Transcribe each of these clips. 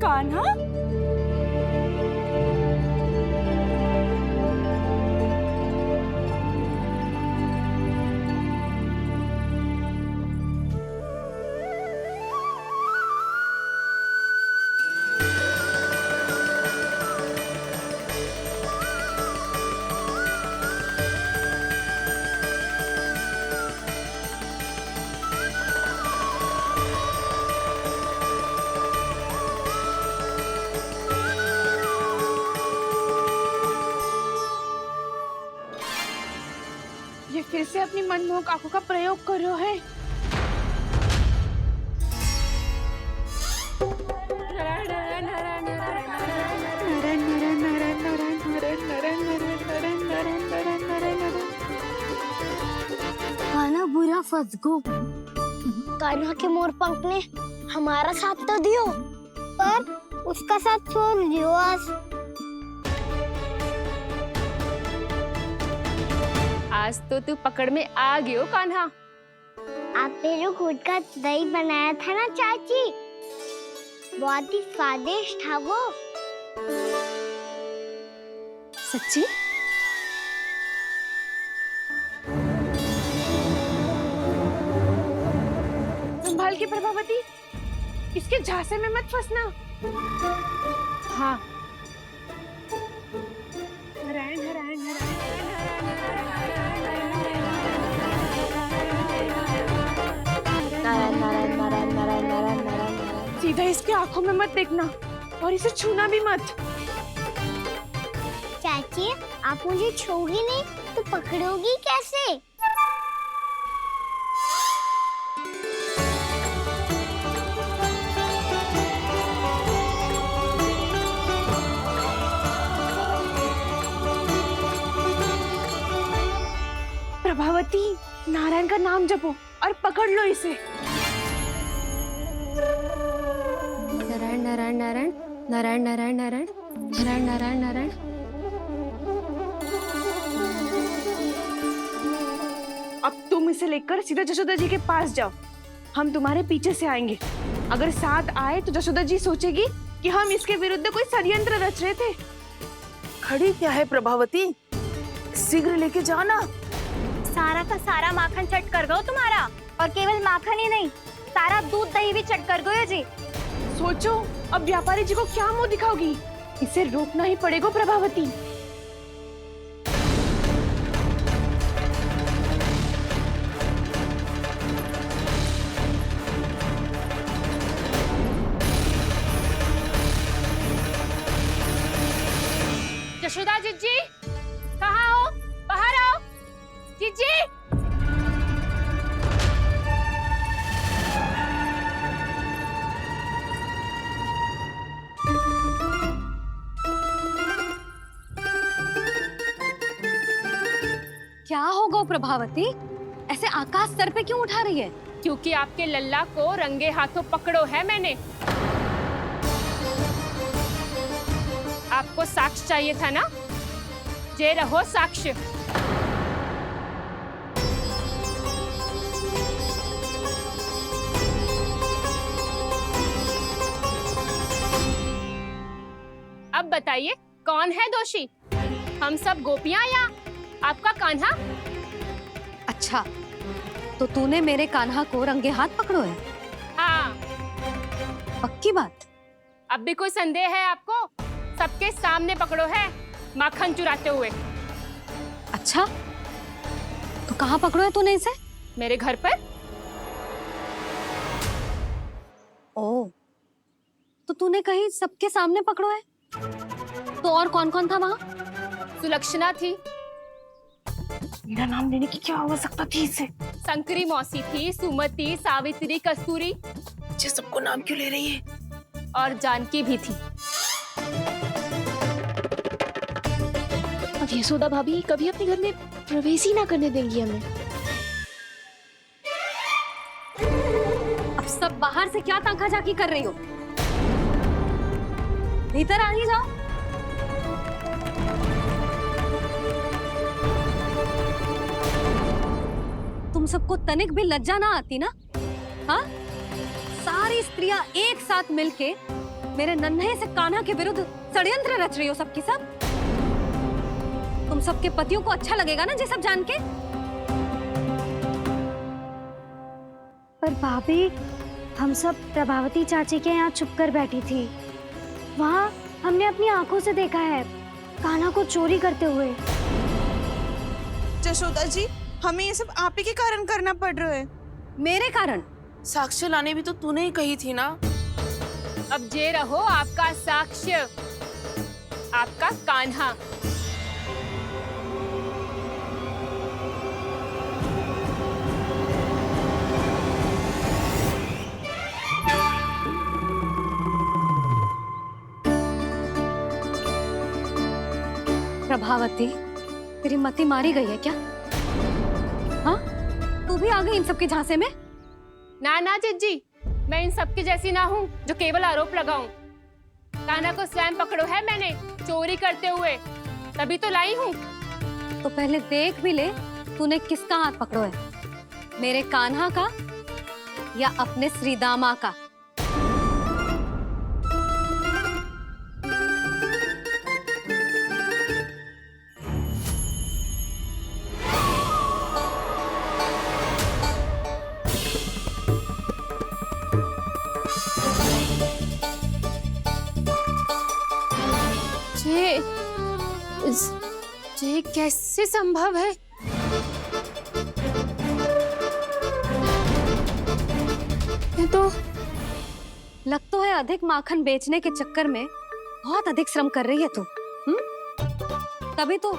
कान्हा, ये फिर से अपनी मनमोहक आंखों का प्रयोग कर रहे है। कान्हा बुरा फंस गो। कान्हा के मोर पंख ने हमारा साथ तो दियो, पर उसका साथ छोड़ दियो आज। आज तो तू पकड़ में आ गयो कान्हा। आपने जो खुद का दही बनाया था ना चाची, बहुत ही स्वादिष्ट था वो। सच्ची? संभाल के प्रभावती, इसके झांसे में मत फंसना। हाँ। नारायण नारायण नारायण नारायण नारायण नारायण नारायण। सीधा इसके आंखों में मत देखना और इसे छूना भी मत। चाची, आप मुझे छोड़ोगी नहीं तो पकड़ोगी कैसे? प्रभावती, नारायण का नाम जपो और पकड़ लो इसे। नारायण नारायण नारायण नारायण नारायण नारायण नारायण नारायण नारायण। अब तुम इसे लेकर सीधा जशोदा जी के पास जाओ, हम तुम्हारे पीछे से आएंगे। अगर साथ आए तो जशोदा जी सोचेगी कि हम इसके विरुद्ध कोई षड्यंत्र रच रहे थे। खड़ी क्या है प्रभावती, शीघ्र लेके जाओ ना। सारा का सारा माखन चट कर गयो तुम्हारा, और केवल माखन ही नहीं, सारा दूध दही भी चट कर गयो जी। सोचो अब व्यापारी जी को क्या मुंह दिखाओगी। इसे रोकना ही पड़ेगा प्रभावती। यशोदा जीजी, कहाँ हो? बाहर आओ जीजी। क्या होगा प्रभावती, ऐसे आकाश सर पे क्यों उठा रही है? क्योंकि आपके लल्ला को रंगे हाथों पकड़ो है मैंने। आपको साक्ष्य चाहिए था ना, जे रहो साक्ष्य। अब बताइए कौन है दोषी, हम सब गोपियां या आपका कान्हा? अच्छा, तो तूने मेरे कान्हा को रंगे हाथ पकड़ो है? हाँ। पक्की बात? अब भी कोई संदेह है आपको? सबके सामने पकड़ो है, माखन चुराते हुए। अच्छा, तो कहाँ पकड़ो है तूने इसे? मेरे घर पर। ओ, तो तूने कहीं सबके सामने पकड़ो है? तो और कौन कौन था वहाँ? सुलक्षणा थी। मेरा नाम लेने की क्या आवश्यकता थी इसे? संकरी मौसी थी, सुमति, सावित्री, कस्तूरी। ये सबको नाम क्यों ले रही है? और जानकी भी थी। अब यशोदा भाभी कभी अपने घर में प्रवेश ही ना करने देंगी हमें। अब सब बाहर से क्या ताका झाकी कर रही हो? भीतर आ ही जाओ। तुम सबको तनिक भी लज्जा ना आती ना? हाँ, सारी स्त्रियां एक साथ मिलके मेरे नन्हे से कान्हा के विरुद्ध षड्यंत्र रच रही हो सबकी सब। तुम सबके पतियों को अच्छा लगेगा ना ये सब जान के? पर भाभी, हम सब प्रभावती चाची के यहाँ छुप कर बैठी थी। वहाँ हमने अपनी आंखों से देखा है कान्हा को चोरी करते हुए। जशोदा जी, हमें ये सब आप ही के कारण करना पड़ रहा है। मेरे कारण? साक्ष्य लाने भी तो तूने ही कही थी ना। अब जे रहो आपका साक्ष्य, आपका कान्हा। प्रभावती, तेरी मति मारी गई है क्या? हाँ, तू भी आ गई इन सबके झांसे में? ना ना जिज्जी, मैं इन सबकी जैसी ना हूँ जो केवल आरोप लगाऊं। कान्हा को स्वयं पकड़ो है मैंने चोरी करते हुए, तभी तो लाई हूँ। तो पहले देख भी ले तूने किसका हाथ पकड़ो है, मेरे कान्हा का या अपने श्रीदामा का? ये कैसे संभव है? ये तो लग तो है अधिक माखन बेचने के चक्कर में बहुत अधिक श्रम कर रही है तू। तभी तो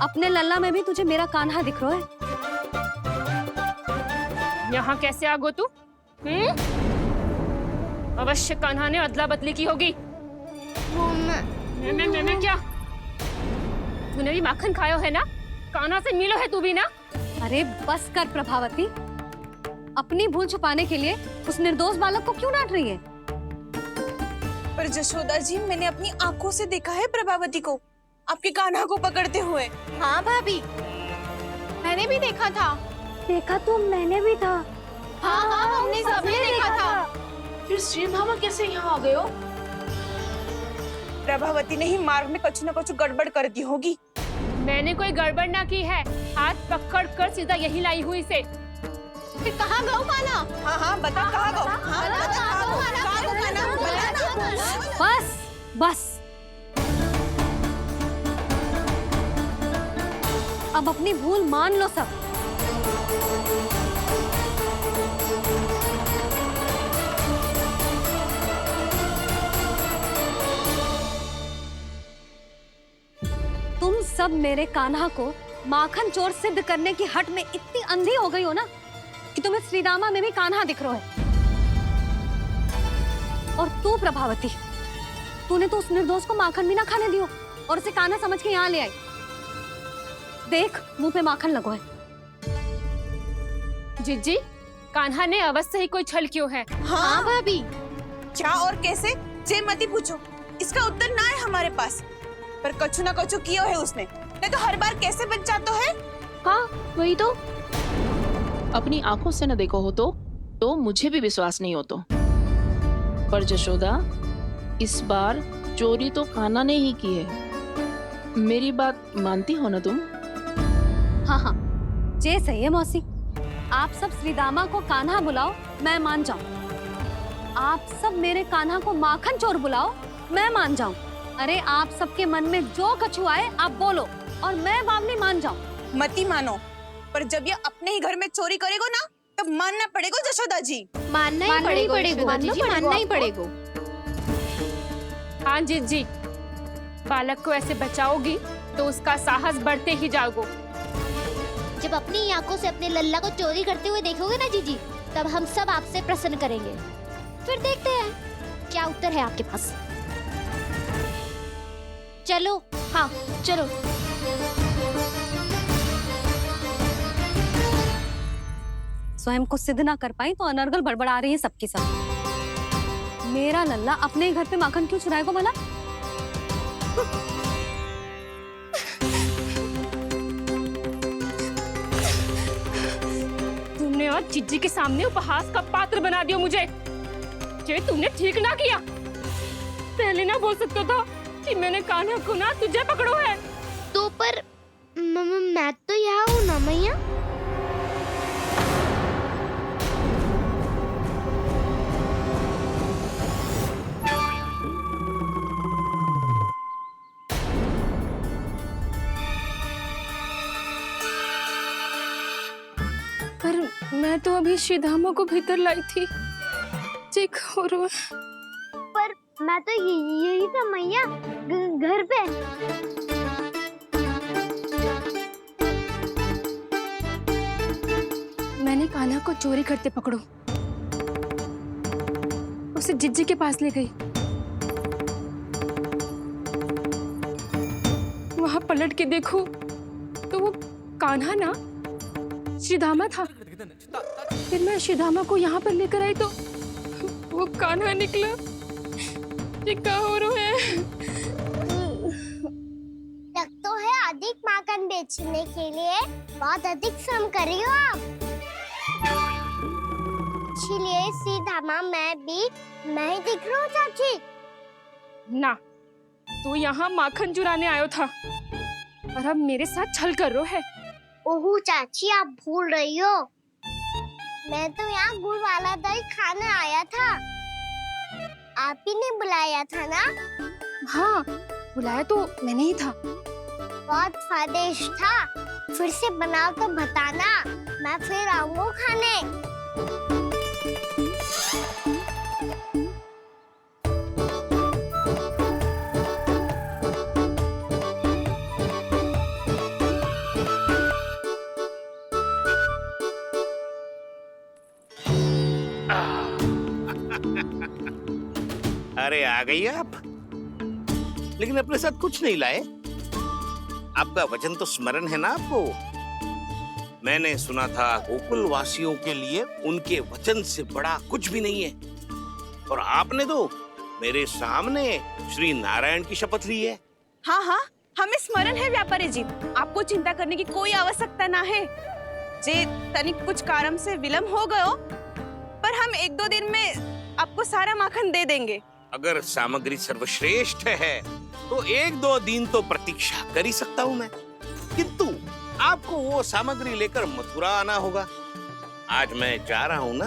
अपने लल्ला में भी तुझे मेरा कान्हा दिख रहा है। यहाँ कैसे आ गो तू? अवश्य कान्हा ने अदला बदली की होगी। मैं क्या? तूने भी माखन खायो है ना? कान्हा से मिलो है तू भी ना? अरे बस कर प्रभावती, अपनी भूल छुपाने के लिए उस निर्दोष बालक को क्यों डांट रही है? पर जशोदा जी, मैंने अपनी आंखों से देखा है प्रभावती को आपके कान्हा को पकड़ते हुए। हाँ भाभी, मैंने भी देखा था। देखा तो मैंने भी था। हाँ हाँ, हमने सबने देखा था। फिर श्रीधामा कैसे यहाँ आ गए हो? प्रभावती ने ही मार्ग में कुछ न कुछ गड़बड़ कर दी होगी। मैंने कोई गड़बड़ ना की है, हाथ पकड़ कर सीधा यही लाई हुई से। फिर कहाँ गौ कान्हा? हाँ हाँ, बता कहाँ गो? हाँ, बता कहाँ गो? कहाँ गो कान्हा? बता ना। बस बस, अब अपनी भूल मान लो सब। तुम सब मेरे कान्हा को माखन चोर सिद्ध करने की हट में इतनी अंधी हो गई हो ना कि तुम्हें श्रीदामा में भी कान्हा दिख रहा है। और तू प्रभावती, तूने तो उस निर्दोष को माखन भी ना खाने दियो और उसे कान्हा समझ के यहाँ ले आई। देख, मुंह पे माखन लगो है। जिज्जी, कान्हा ने अवश्य ही कोई छल क्यों है। हाँ भाभी, क्या और कैसे? जे मती पूछो, इसका उत्तर ना है हमारे पास। पर कछु ना कछु किया है उसने, नहीं तो हर बार कैसे बच जाता है। हाँ वही तो। अपनी आंखों से न देखो हो तो मुझे भी विश्वास नहीं हो तो। पर जशोदा, इस बार चोरी तो कान्हा ने ही की है। मेरी बात मानती हो ना तुम? हाँ हाँ, जे सही है मौसी। आप सब श्रीदामा को कान्हा बुलाओ, मैं मान जाऊं। आप सब मेरे कान्हा को माखन चोर बुलाओ, मैं मान जाऊं। अरे आप सबके मन में जो कछु आए आप बोलो और मैं बावली मान जाऊं। मती मानो, पर जब ये अपने ही घर में चोरी करेगो ना, तब मानना पड़ेगा जशोदा जी। मानना ही पड़ेगा जी, मानना ही पड़ेगा। हाँ जिज्जी, बालक को ऐसे बचाओगी तो उसका साहस बढ़ते ही जाओगे। जब अपनी आंखों से अपने लल्ला को चोरी करते हुए देखोगे ना जीजी, तब हम सब आपसे प्रसन्न करेंगे। फिर देखते हैं क्या उत्तर है आपके पास। चलो। हाँ चलो। स्वयं को सिद्ध ना कर पाई तो अनर्गल बड़बड़ा रही है सबकी सब। मेरा लल्ला अपने घर पे माखन क्यों चुराएगा भला? तुमने आज जिज्जी के सामने उपहास का पात्र बना दिया मुझे। ये तुमने ठीक ना किया। पहले ना बोल सकता था कि मैंने कान्हा को ना तुझे पकड़ो है। तो पर मैं तो यहाँ हूँ ना मैया। पर मैं तो अभी श्रीधामा को भीतर लाई थी। चेक हो रहा है। पर मैं तो यही था मैया, घर पे। मैंने कान्हा को चोरी करते पकड़ो, उसे जिज्जी के पास ले गई। वहां पलट के देखो तो वो कान्हा ना श्रीधामा था। फिर मैं श्रीधामा को यहाँ पर लेकर आई तो वो कान्हा निकला। ये क्या हो रहा है? लग तो है अधिक माखन बेचने के लिए बहुत अधिक श्रम कर रही हो आप। इसीलिए सीधामा मैं ही दिख रहा हूँ चाची। ना, तू यहाँ माखन चुराने आयो था और अब मेरे साथ छल कर रो है। ओह चाची, आप भूल रही हो, मैं तो यहाँ गुड़ वाला दही खाने आया था। आप ही ने बुलाया था ना? हाँ, बुलाया तो मैंने ही था। बहुत स्वादिष्ट था। फिर से बनाओ तो बताना, मैं फिर आऊंगा खाने। अरे आ गई आप, लेकिन अपने साथ कुछ नहीं लाए। आपका वचन तो स्मरण है ना आपको? मैंने सुना था गोकुल वासियों के लिए उनके वचन से बड़ा कुछ भी नहीं है, और आपने तो मेरे सामने श्री नारायण की शपथ ली है। हाँ हाँ, हमें स्मरण है व्यापारी जी, आपको चिंता करने की कोई आवश्यकता ना है। जे तनिक कुछ कारण से विलंब हो गयो, पर हम 1-2 दिन में आपको सारा माखन दे देंगे। अगर सामग्री सर्वश्रेष्ठ है तो 1-2 दिन तो प्रतीक्षा कर ही सकता हूँ मैं, किंतु आपको वो सामग्री लेकर मथुरा आना होगा। आज मैं जा रहा हूँ ना।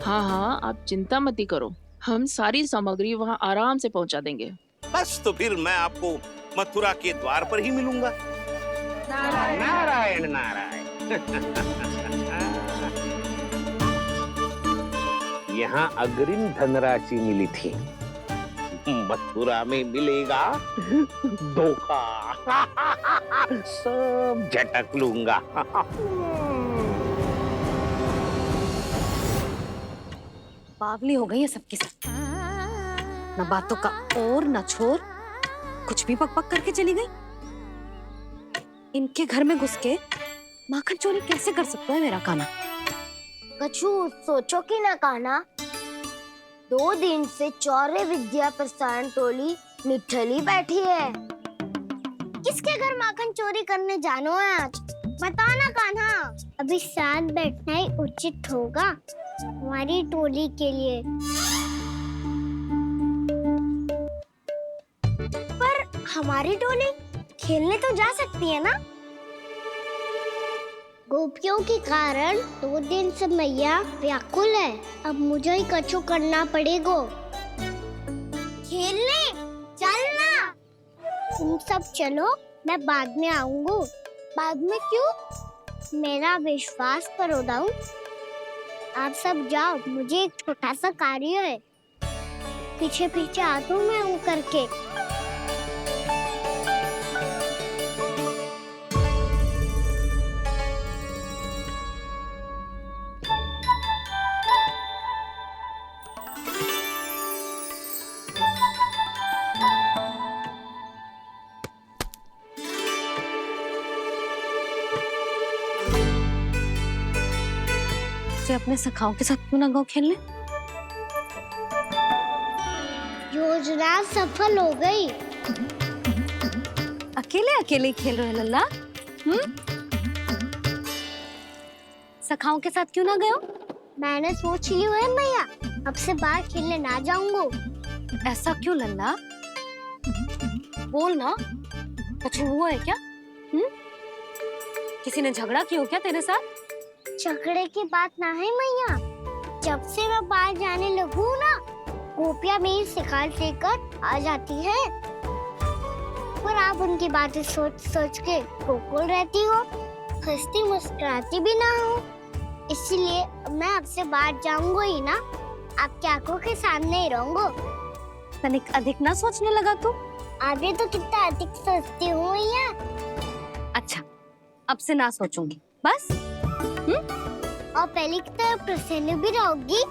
हाँ हाँ, आप चिंता मत ही करो, हम सारी सामग्री वहाँ आराम से पहुँचा देंगे। बस तो फिर मैं आपको मथुरा के द्वार पर ही मिलूंगा। नारायण नारायण। यहाँ अग्रिम धनराशि मिली थी, मथुरा में मिलेगा धोखा। सब झटक लूंगा। बावली हो गई है सबकी सब। न बातों का और न छोर, कुछ भी पक पक करके चली गई। इनके घर में घुस के माखन चोरी कैसे कर सकता है मेरा कान्हा? कछु सोचो कि ना कान्हा, 2 दिन से चौर्य विद्या प्रसारण टोली निठली बैठी है। किसके घर माखन चोरी करने जानो है आज? बताना कान्हा। अभी साथ बैठना ही उचित होगा हमारी टोली के लिए। पर हमारी टोली खेलने तो जा सकती है ना? गोपियों के कारण 2 दिन से मैया व्याकुल है। अब मुझे ही कछु करना पड़ेगा। खेलने चलना। तुम सब चलो, मैं बाद में आऊंगा। बाद में क्यों? मेरा विश्वास करो दाऊ। आप सब जाओ, मुझे एक छोटा सा कार्य है। पीछे पीछे आता हूँ मैं करके। अपने सखाओं के साथ क्यों ना गाँव खेलने? योजना सफल हो गई। अकेले अकेले ही खेल रहे हैं लल्ला? सखाओं के साथ क्यों ना गए हो? मैंने सोच लिया है मैया, अब से बाहर खेलने ना जाऊंगा। ऐसा क्यों लल्ला? बोल ना, कुछ हुआ है क्या? किसी ने झगड़ा किया हो क्या तेरे साथ? झगड़े की बात ना है मैया। जब से मैं बाहर जाने लगू ना, गोपियाँ मेरी शिकार लेकर आ जाती है। पर आप उनकी बातें सोच सोच के गोकुल रहती हो, हंसती मुस्कुराती भी ना हो। इसलिए मैं आपसे बाहर जाऊंगा ही ना, आपकी आंखों के सामने ही रहूंगा। तनिक अधिक ना सोचने लगा तू? आगे तो कितना अधिक सोचती हूँ मैया। अच्छा, अब से ना सोचूंगी बस। और पहले की तरह प्रसन्न भी रहोगी।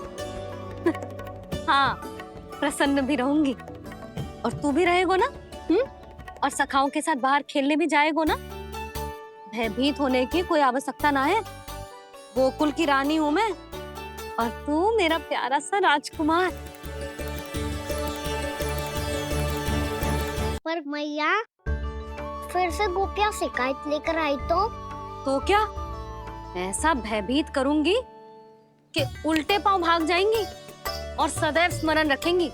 हाँ, प्रसन्न भी रहूंगी। और तू भी रहेगो ना? और सखाओं के साथ बाहर खेलने भी जाएगो ना? भयभीत होने की कोई आवश्यकता ना है। गोकुल की रानी हूँ मैं, और तू मेरा प्यारा सा राजकुमार। पर मैया, फिर से गोपियाँ शिकायत लेकर आई तो क्या ऐसा भयभीत करूंगी कि उल्टे पांव भाग जाएंगी और सदैव स्मरण रखेंगी?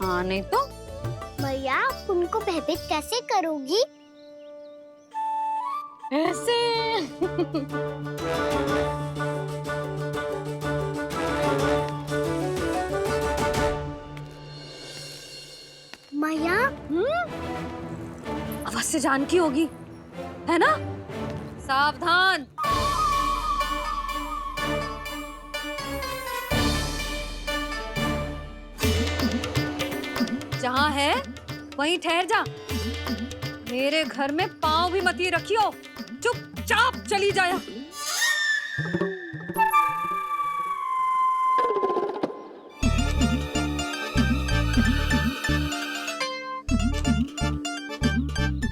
हाँ नहीं तो? मैया, आप उनको भयभीत कैसे करोगी? ऐसे। मैया, अवश्य जानकी होगी, है ना? सावधान। जहाँ है वहीं ठहर जा। मेरे घर में पाँव भी मत ही रखियो, चुपचाप चली जाया।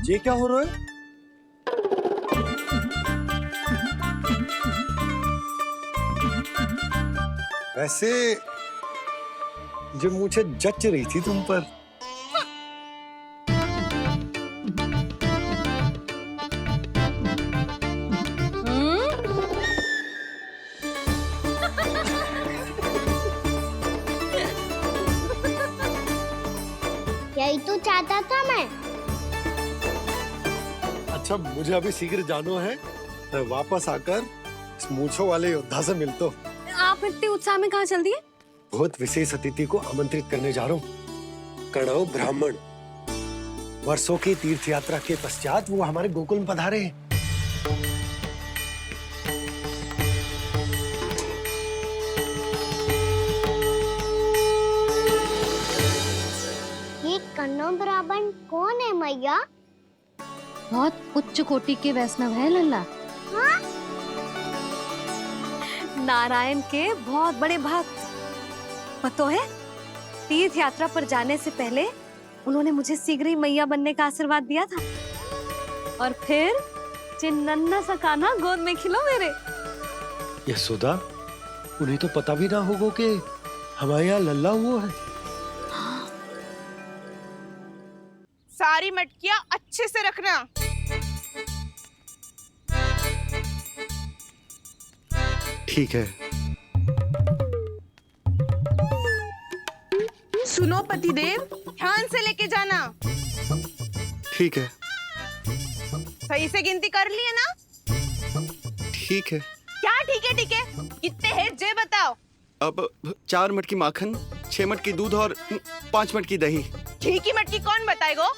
ये क्या हो रहा है? वैसे जो मुझे जच रही थी तुम पर। यही तो चाहता था मैं। अच्छा, मुझे अभी शीघ्र जाना है। मैं वापस आकर इस मूंछों वाले योद्धा से मिलता हूँ। आप इतने उत्साह में कहाँ चल दिए? बहुत विशेष अतिथि को आमंत्रित करने जा रहा हूँ। कणव ब्राह्मण। वर्षों की तीर्थ यात्रा के पश्चात वो हमारे गोकुल में पधारे हैं। ये कन्नौ ब्राह्मण कौन है मैया? बहुत उच्च कोटि के वैष्णव है लल्ला। हाँ? नारायण के बहुत बड़े भक्त। पता है, तीर्थ यात्रा पर जाने से पहले उन्होंने मुझे शीघ्र ही मैया बनने का आशीर्वाद दिया था। और फिर चिन्नन्ना सा कान्हा गोद में खिलो मेरे। यशोदा, उन्हें तो पता भी ना होगा कि हमारे यहाँ लल्ला हुआ है। सारी मटकियां अच्छे से रखना। ठीक है। सुनो पतिदेव, ध्यान से लेके जाना। ठीक है। सही से गिनती कर लिए ना? ठीक है। क्या ठीक है? ठीक है, कितने हैं जे बताओ। अब 4 मटकी माखन, 6 मटकी दूध और 5 मटकी दही। घी की मटकी कौन बताएगा?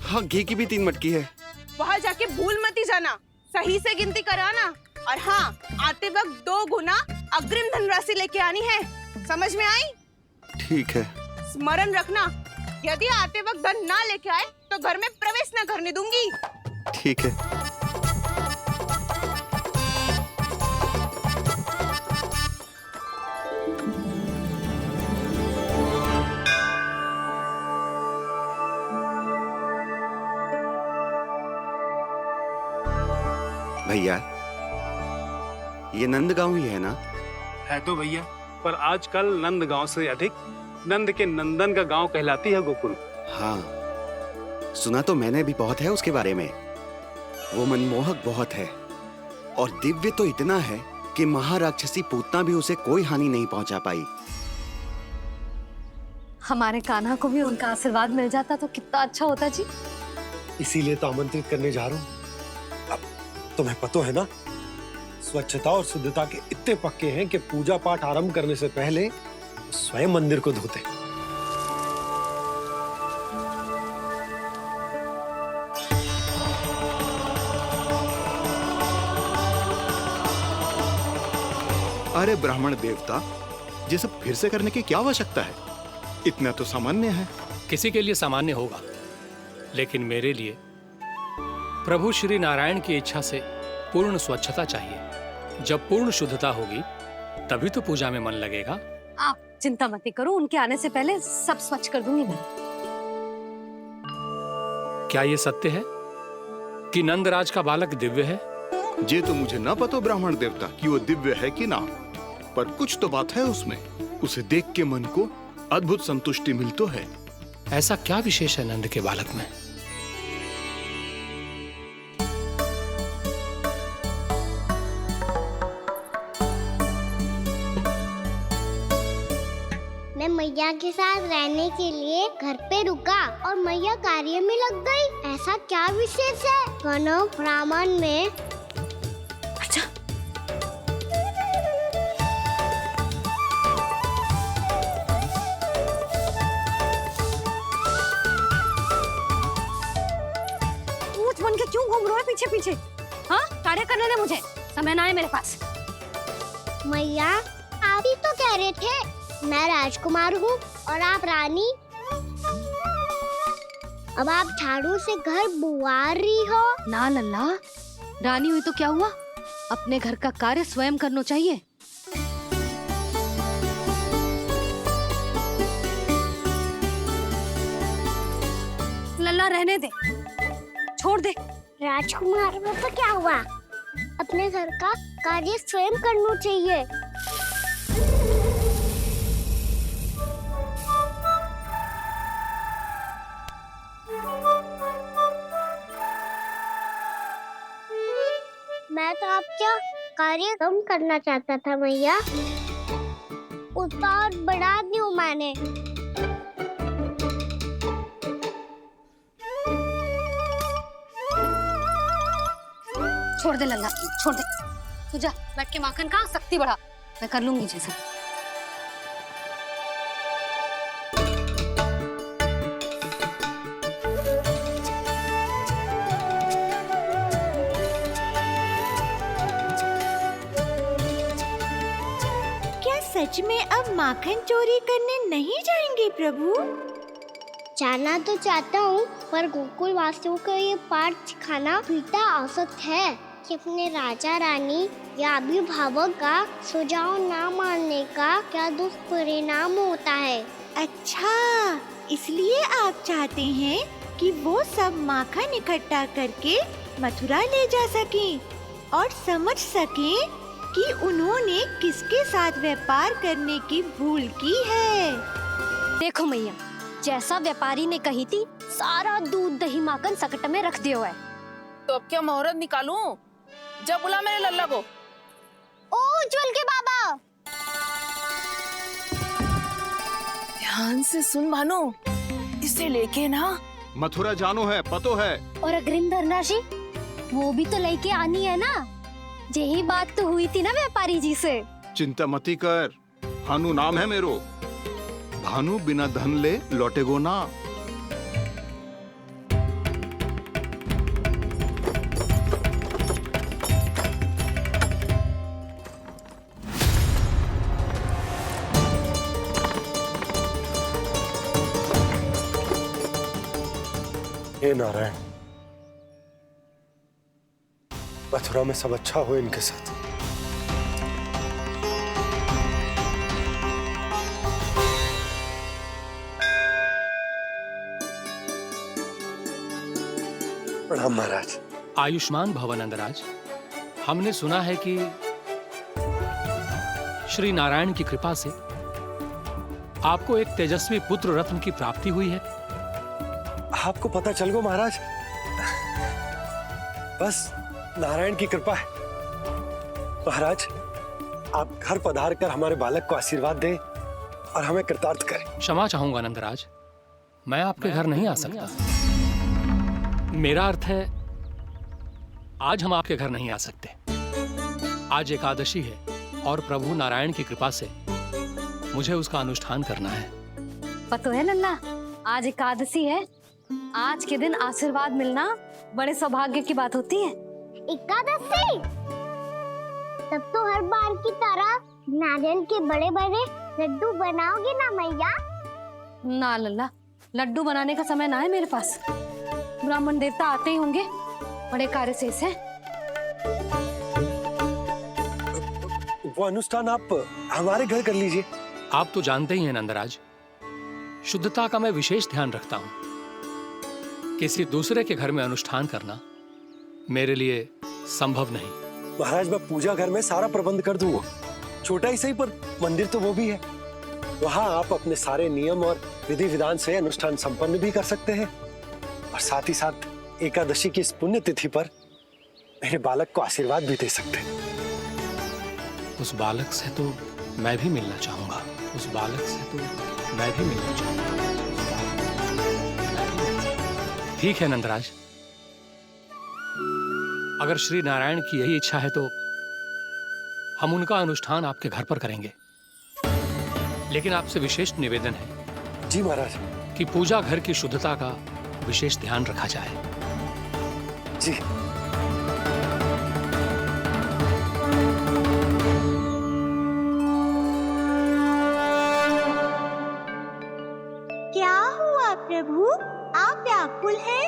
हाँ, घी की भी 3 मटकी है। वहाँ जाके भूल मत ही जाना, सही से गिनती कराना। और हाँ, आते वक्त 2 गुना अग्रिम धनराशि लेके आनी है। समझ में आई? ठीक है। स्मरण रखना, यदि आते वक्त धन ना लेके आए तो घर में प्रवेश न करने दूंगी। ठीक है। भैया, ये नंदगांव ही है ना? है तो भैया, पर आजकल नंदगांव से अधिक नंद के नंदन का गांव कहलाती है गोकुल। हाँ, सुना तो मैंने भी बहुत है उसके बारे में। वो मनमोहक बहुत है और दिव्य तो इतना है कि महाराक्षसी पूतना भी उसे कोई हानि नहीं पहुंचा पाई। हमारे कान्हा को भी उनका आशीर्वाद मिल जाता तो कितना अच्छा होता जी। इसीलिए तो आमंत्रित करने जा रहा हूँ। अब तुम्हें पता है ना, स्वच्छता और शुद्धता के इतने पक्के हैं कि पूजा पाठ आरंभ करने से पहले स्वयं मंदिर को धोते हैं। अरे ब्राह्मण देवता, ये सब फिर से करने की क्या आवश्यकता है? इतना तो सामान्य है। किसी के लिए सामान्य होगा, लेकिन मेरे लिए प्रभु श्री नारायण की इच्छा से पूर्ण स्वच्छता चाहिए। जब पूर्ण शुद्धता होगी तभी तो पूजा में मन लगेगा। आप चिंता मत करो, उनके आने से पहले सब स्वच्छ कर दूंगी मैं। क्या ये सत्य है कि नंदराज का बालक दिव्य है? ये तो मुझे ना पता ब्राह्मण देवता कि वो दिव्य है कि ना, पर कुछ तो बात है उसमें। उसे देख के मन को अद्भुत संतुष्टि मिल तो है। ऐसा क्या विशेष है नंद के बालक में? मैं मैया के साथ रहने के लिए घर पे रुका और मैया कार्य में लग गई। ऐसा क्या विशेष है गणव ब्राह्मण में? अच्छा, ऊंच बन के क्यों घूम रहे हो पीछे पीछे? हाँ, कार्य करने दे मुझे, समय ना है मेरे पास। मैया, आप ही तो कह रहे थे मैं राजकुमार हूँ और आप रानी। अब आप झाड़ू से घर बुआ रही हो। ना लल्ला, रानी हुई तो क्या हुआ, अपने घर का कार्य स्वयं करना चाहिए। लल्ला रहने दे, छोड़ दे। राजकुमार में तो क्या हुआ, अपने घर का कार्य स्वयं करना चाहिए। मैं तो आपका कार्य कम करना चाहता था मैया, उसका और बढ़ा दूं मैंने। छोड़ दे लल्ला, छोड़ दे। तू जा बैठ के माखन खा, शक्ति बढ़ा, मैं कर लूंगी जैसा। सच में अब माखन चोरी करने नहीं जाएंगे प्रभु? जाना तो चाहता हूँ, पर गोकुल वासियों को ये पाठ सिखाना पिता औसत है कि अपने राजा रानी या अभिभावक का सुझाव ना मानने का क्या दुष्परिणाम होता है। अच्छा, इसलिए आप चाहते हैं कि वो सब माखन इकट्ठा करके मथुरा ले जा सकें और समझ सकें कि उन्होंने किसके साथ व्यापार करने की भूल की है। देखो मैया, जैसा व्यापारी ने कही थी, सारा दूध दही माखन सकट में रख दिया है। तो अब क्या मुहूर्त निकालूं? जब बुला मेरे लल्ला को। ओ उज्जवल के बाबा, ध्यान से सुन भानु, इसे लेके ना मथुरा जानो है, पतो है। और अग्रिम धनराशि वो भी तो लेके आनी है ना। यही बात तो हुई थी ना व्यापारी जी से। चिंता मती कर, भानु नाम है मेरो। भानु बिना धन ले लौटेगो ना। हे नारायण, मथुरा में सब अच्छा हो इनके साथ। प्रणाम महाराज। आयुष्मान भव नंदराज। हमने सुना है कि श्री नारायण की कृपा से आपको एक तेजस्वी पुत्र रत्न की प्राप्ति हुई है। आपको पता चल गो महाराज, बस नारायण की कृपा है। महाराज, आप घर पधार कर हमारे बालक को आशीर्वाद दें, और हमें कृतार्थ करे। क्षमा चाहूंगा नंदराज, मैं आपके घर नहीं आ सकता। मेरा अर्थ है आज हम आपके घर नहीं आ सकते। आज एकादशी है और प्रभु नारायण की कृपा से मुझे उसका अनुष्ठान करना है। पतो है लल्ला, आज एकादशी है। आज के दिन आशीर्वाद मिलना बड़े सौभाग्य की बात होती है। एकादशी, तब तो हर बार की तरह नारियल के बड़े बड़े लड्डू बनाओगे ना मैया? ना लल्ला, लड्डू बनाने का समय ना है मेरे पास। ब्राह्मण देवता आते ही होंगे, बड़े कार्य शेष है। वो अनुष्ठान आप हमारे घर कर लीजिए। आप तो जानते ही हैं नंदराज, शुद्धता का मैं विशेष ध्यान रखता हूं। किसी दूसरे के घर में अनुष्ठान करना मेरे लिए संभव नहीं। महाराज, मैं पूजा घर में सारा प्रबंध कर दूंगा। छोटा ही सही, पर मंदिर तो वो भी है। वहां आप अपने सारे नियम और विधि विधान से अनुष्ठान संपन्न भी कर सकते हैं और साथ ही साथ एकादशी की इस पुण्य तिथि पर मेरे बालक को आशीर्वाद भी दे सकते हैं। उस बालक से तो मैं भी मिलना चाहूंगा। उस बालक से तो मैं भी मिलना चाहूंगा। ठीक है नंदराज, अगर श्री नारायण की यही इच्छा है तो हम उनका अनुष्ठान आपके घर पर करेंगे। लेकिन आपसे विशेष निवेदन है जी महाराज, कि पूजा घर की शुद्धता का विशेष ध्यान रखा जाए। जी। क्या हुआ प्रभु, आप व्याकुल हैं?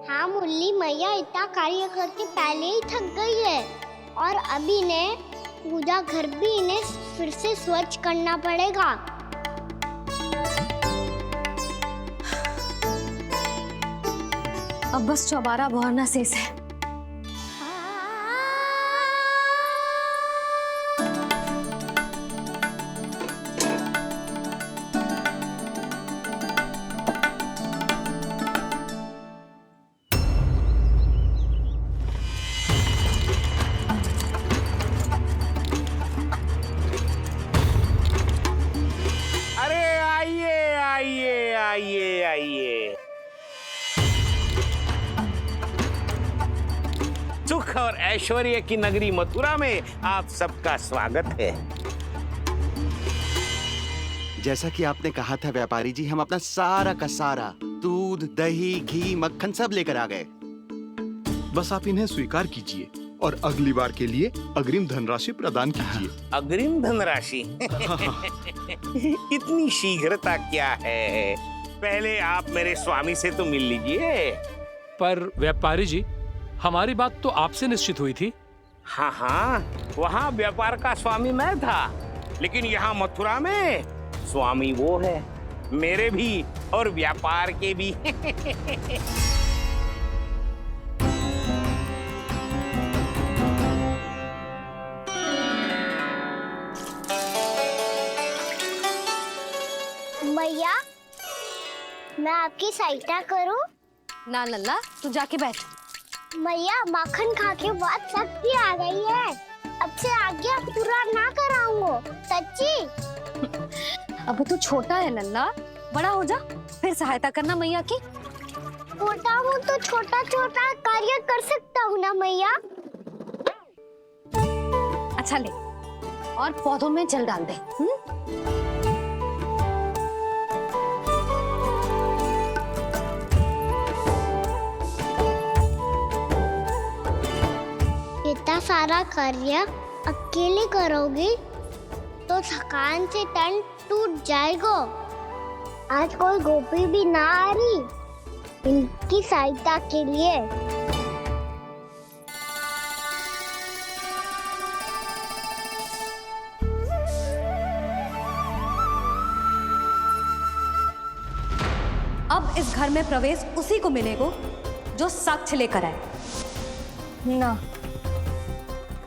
हाँ मुरली मैया इतना कार्य करके पहले ही थक गई है और अभी ने पूजा घर भी इन्हें फिर से स्वच्छ करना पड़ेगा। अब बस चौबारा बहाना शेष है। अरे आइए आइए आइए आइए, सुख और ऐश्वर्य की नगरी मथुरा में आप सबका स्वागत है। जैसा कि आपने कहा था व्यापारी जी, हम अपना सारा का सारा दूध, दही, घी, मक्खन सब लेकर आ गए। बस आप इन्हें स्वीकार कीजिए और अगली बार के लिए अग्रिम धनराशि प्रदान कीजिए। अग्रिम धनराशि? इतनी शीघ्रता क्या है? पहले आप मेरे स्वामी से तो मिल लीजिए। पर व्यापारी जी, हमारी बात तो आपसे निश्चित हुई थी। हाँ हाँ, वहाँ व्यापार का स्वामी मैं था, लेकिन यहाँ मथुरा में स्वामी वो है, मेरे भी और व्यापार के भी। मैया, मैं आपकी सहायता करूं? ना लल्ला, तू जाके बैठ। मैया, माखन खा के बहुत शक्ति आ गई है। अब से आगे पूरा ना कराऊंगा, सच्ची। अब तू छोटा है लल्ला, बड़ा हो जा फिर सहायता करना मैया की। छोटा हूँ तो छोटा छोटा कार्य कर सकता हूँ ना मैया। अच्छा ले, और पौधों में जल डाल दे। इतना सारा कार्य अकेले करोगी तो थकान से तन टूट जाएगा। आज कोई गोपी भी ना आ रही इनकी सहायता के लिए। अब इस घर में प्रवेश उसी को मिलेगा जो साक्ष्य लेकर आए। ना,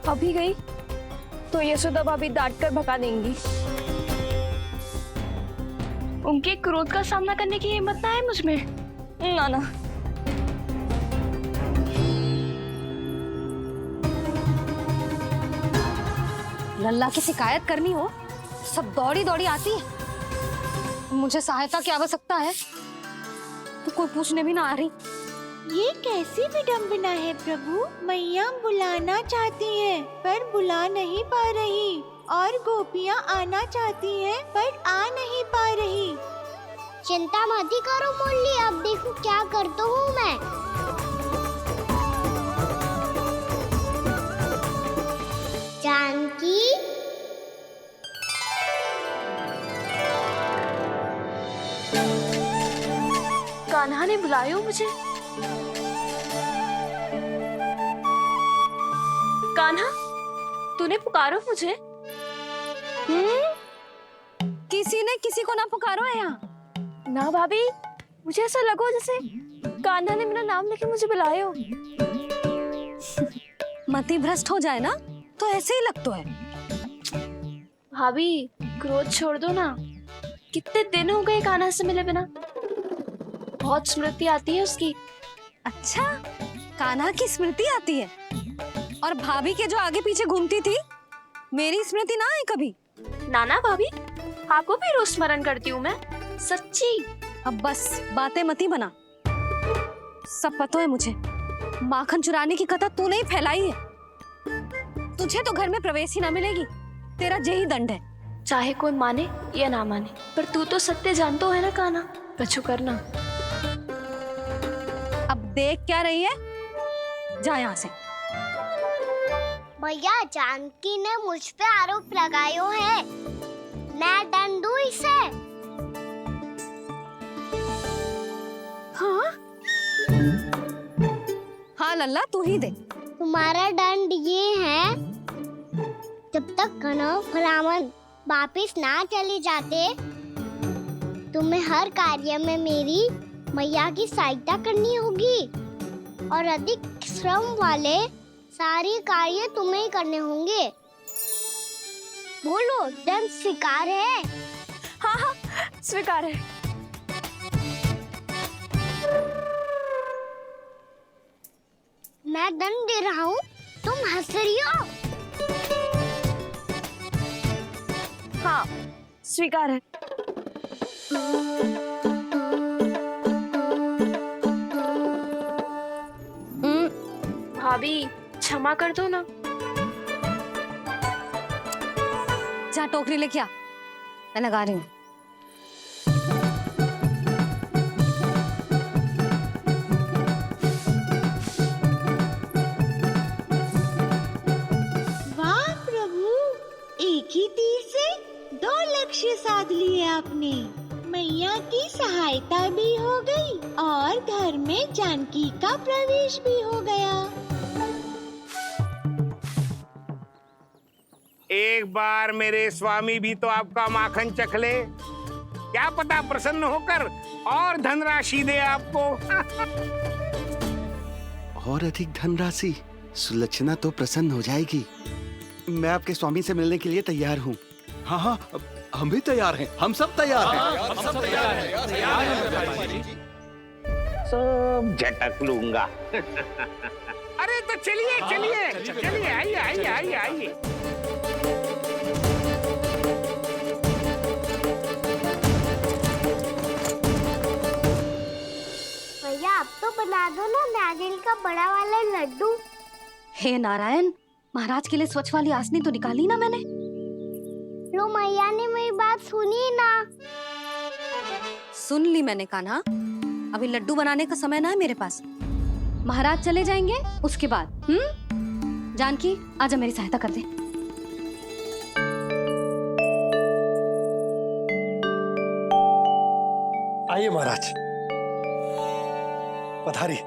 अभी गई तो यशोदा भाभी डांट कर भगा देंगी। उनके क्रोध का सामना करने की हिम्मत ना है मुझ में। ना ना। लल्ला की शिकायत करनी हो, सब दौड़ी दौड़ी आती है। मुझे सहायता की आवश्यकता है तो कोई पूछने भी ना आ रही। ये कैसी विडंबना है प्रभु। मैया बुलाना चाहती हैं पर बुला नहीं पा रही, और गोपियाँ आना चाहती हैं पर आ नहीं पा रही। चिंता मत ही करो मुरली, अब देखो क्या करता हूँ मैं। जानकी, कान्हा ने बुलायो मुझे। कान्हा, तूने पुकारो मुझे। किसी ने किसी को ना पुकारो है यहाँ। ना भाभी, मुझे ऐसा लगो जैसे कान्हा ने मेरा नाम लेके मुझे बुलायो। मति भ्रष्ट हो जाए ना तो ऐसे ही लगता है। भाभी, क्रोध छोड़ दो ना। कितने दिन हो गए कान्हा से मिले बिना। बहुत स्मृति आती है उसकी। अच्छा, कान्हा की स्मृति आती है? और भाभी के जो आगे पीछे घूमती थी, मेरी स्मृति ना है कभी? नाना भाभी, आपको भी रोज स्मरण करती हूँ मैं, सच्ची। अब बस बातें मत ही बना। सब पता है मुझे। माखन चुराने की कथा तूने ही फैलाई है। तुझे तो घर में प्रवेश ही ना मिलेगी। तेरा यही दंड है। चाहे कोई माने या ना माने, पर तू तो सत्य जानता है ना कान्हा। कछु करना। अब देख क्या रही है, जा यहाँ से। भैया, जानकी ने मुझ पे आरोप लगायो है, मैं दंड दूं इसे। हाँ हाँ लल्ला, तू ही दे। तुम्हारा दंड ये है, जब तक कनव ब्राह्मण वापिस ना चले जाते, तुम्हें हर कार्य में मेरी मैया की सहायता करनी होगी, और अधिक श्रम वाले सारे कार्य तुम्हें ही करने होंगे। बोलो, दंड स्वीकार है? हाँ हाँ, स्वीकार है। मैं दंड दे रहा हूँ, तुम हंस रही हो? हाँ, स्वीकार है। भाभी, क्षमा कर दो ना। जा टोकरी लेके आ, मैं लगा रही हूँ। वाह प्रभु, एक ही तीर से 2 लक्ष्य साध लिए आपने। मैया की सहायता भी हो गई और घर में जानकी का प्रवेश भी हो गया। एक बार मेरे स्वामी भी तो आपका माखन चख ले, क्या पता प्रसन्न होकर और धनराशि दे आपको। और अधिक धनराशि? सुलक्षणा तो प्रसन्न हो जाएगी। मैं आपके स्वामी से मिलने के लिए तैयार हूँ। हाँ हाँ, हम भी तैयार हैं। हम सब तैयार हैं। सब झटक लूंगा। अरे तो चलिए चलिए चलिए, आइए आइए आइए आइए। भैया, आप तो बना दो ना नारियल का बड़ा वाला लड्डू। हे नारायण, महाराज के लिए स्वच्छ वाली आसनी तो निकाली ना मैंने। लो, मैया ने मेरी बात सुनी ना। सुन ली मैंने कान्हा। अभी लड्डू बनाने का समय ना है मेरे पास। महाराज चले जाएंगे उसके बाद। जानकी, आजा मेरी सहायता कर दे। आइए महाराज, पधारी।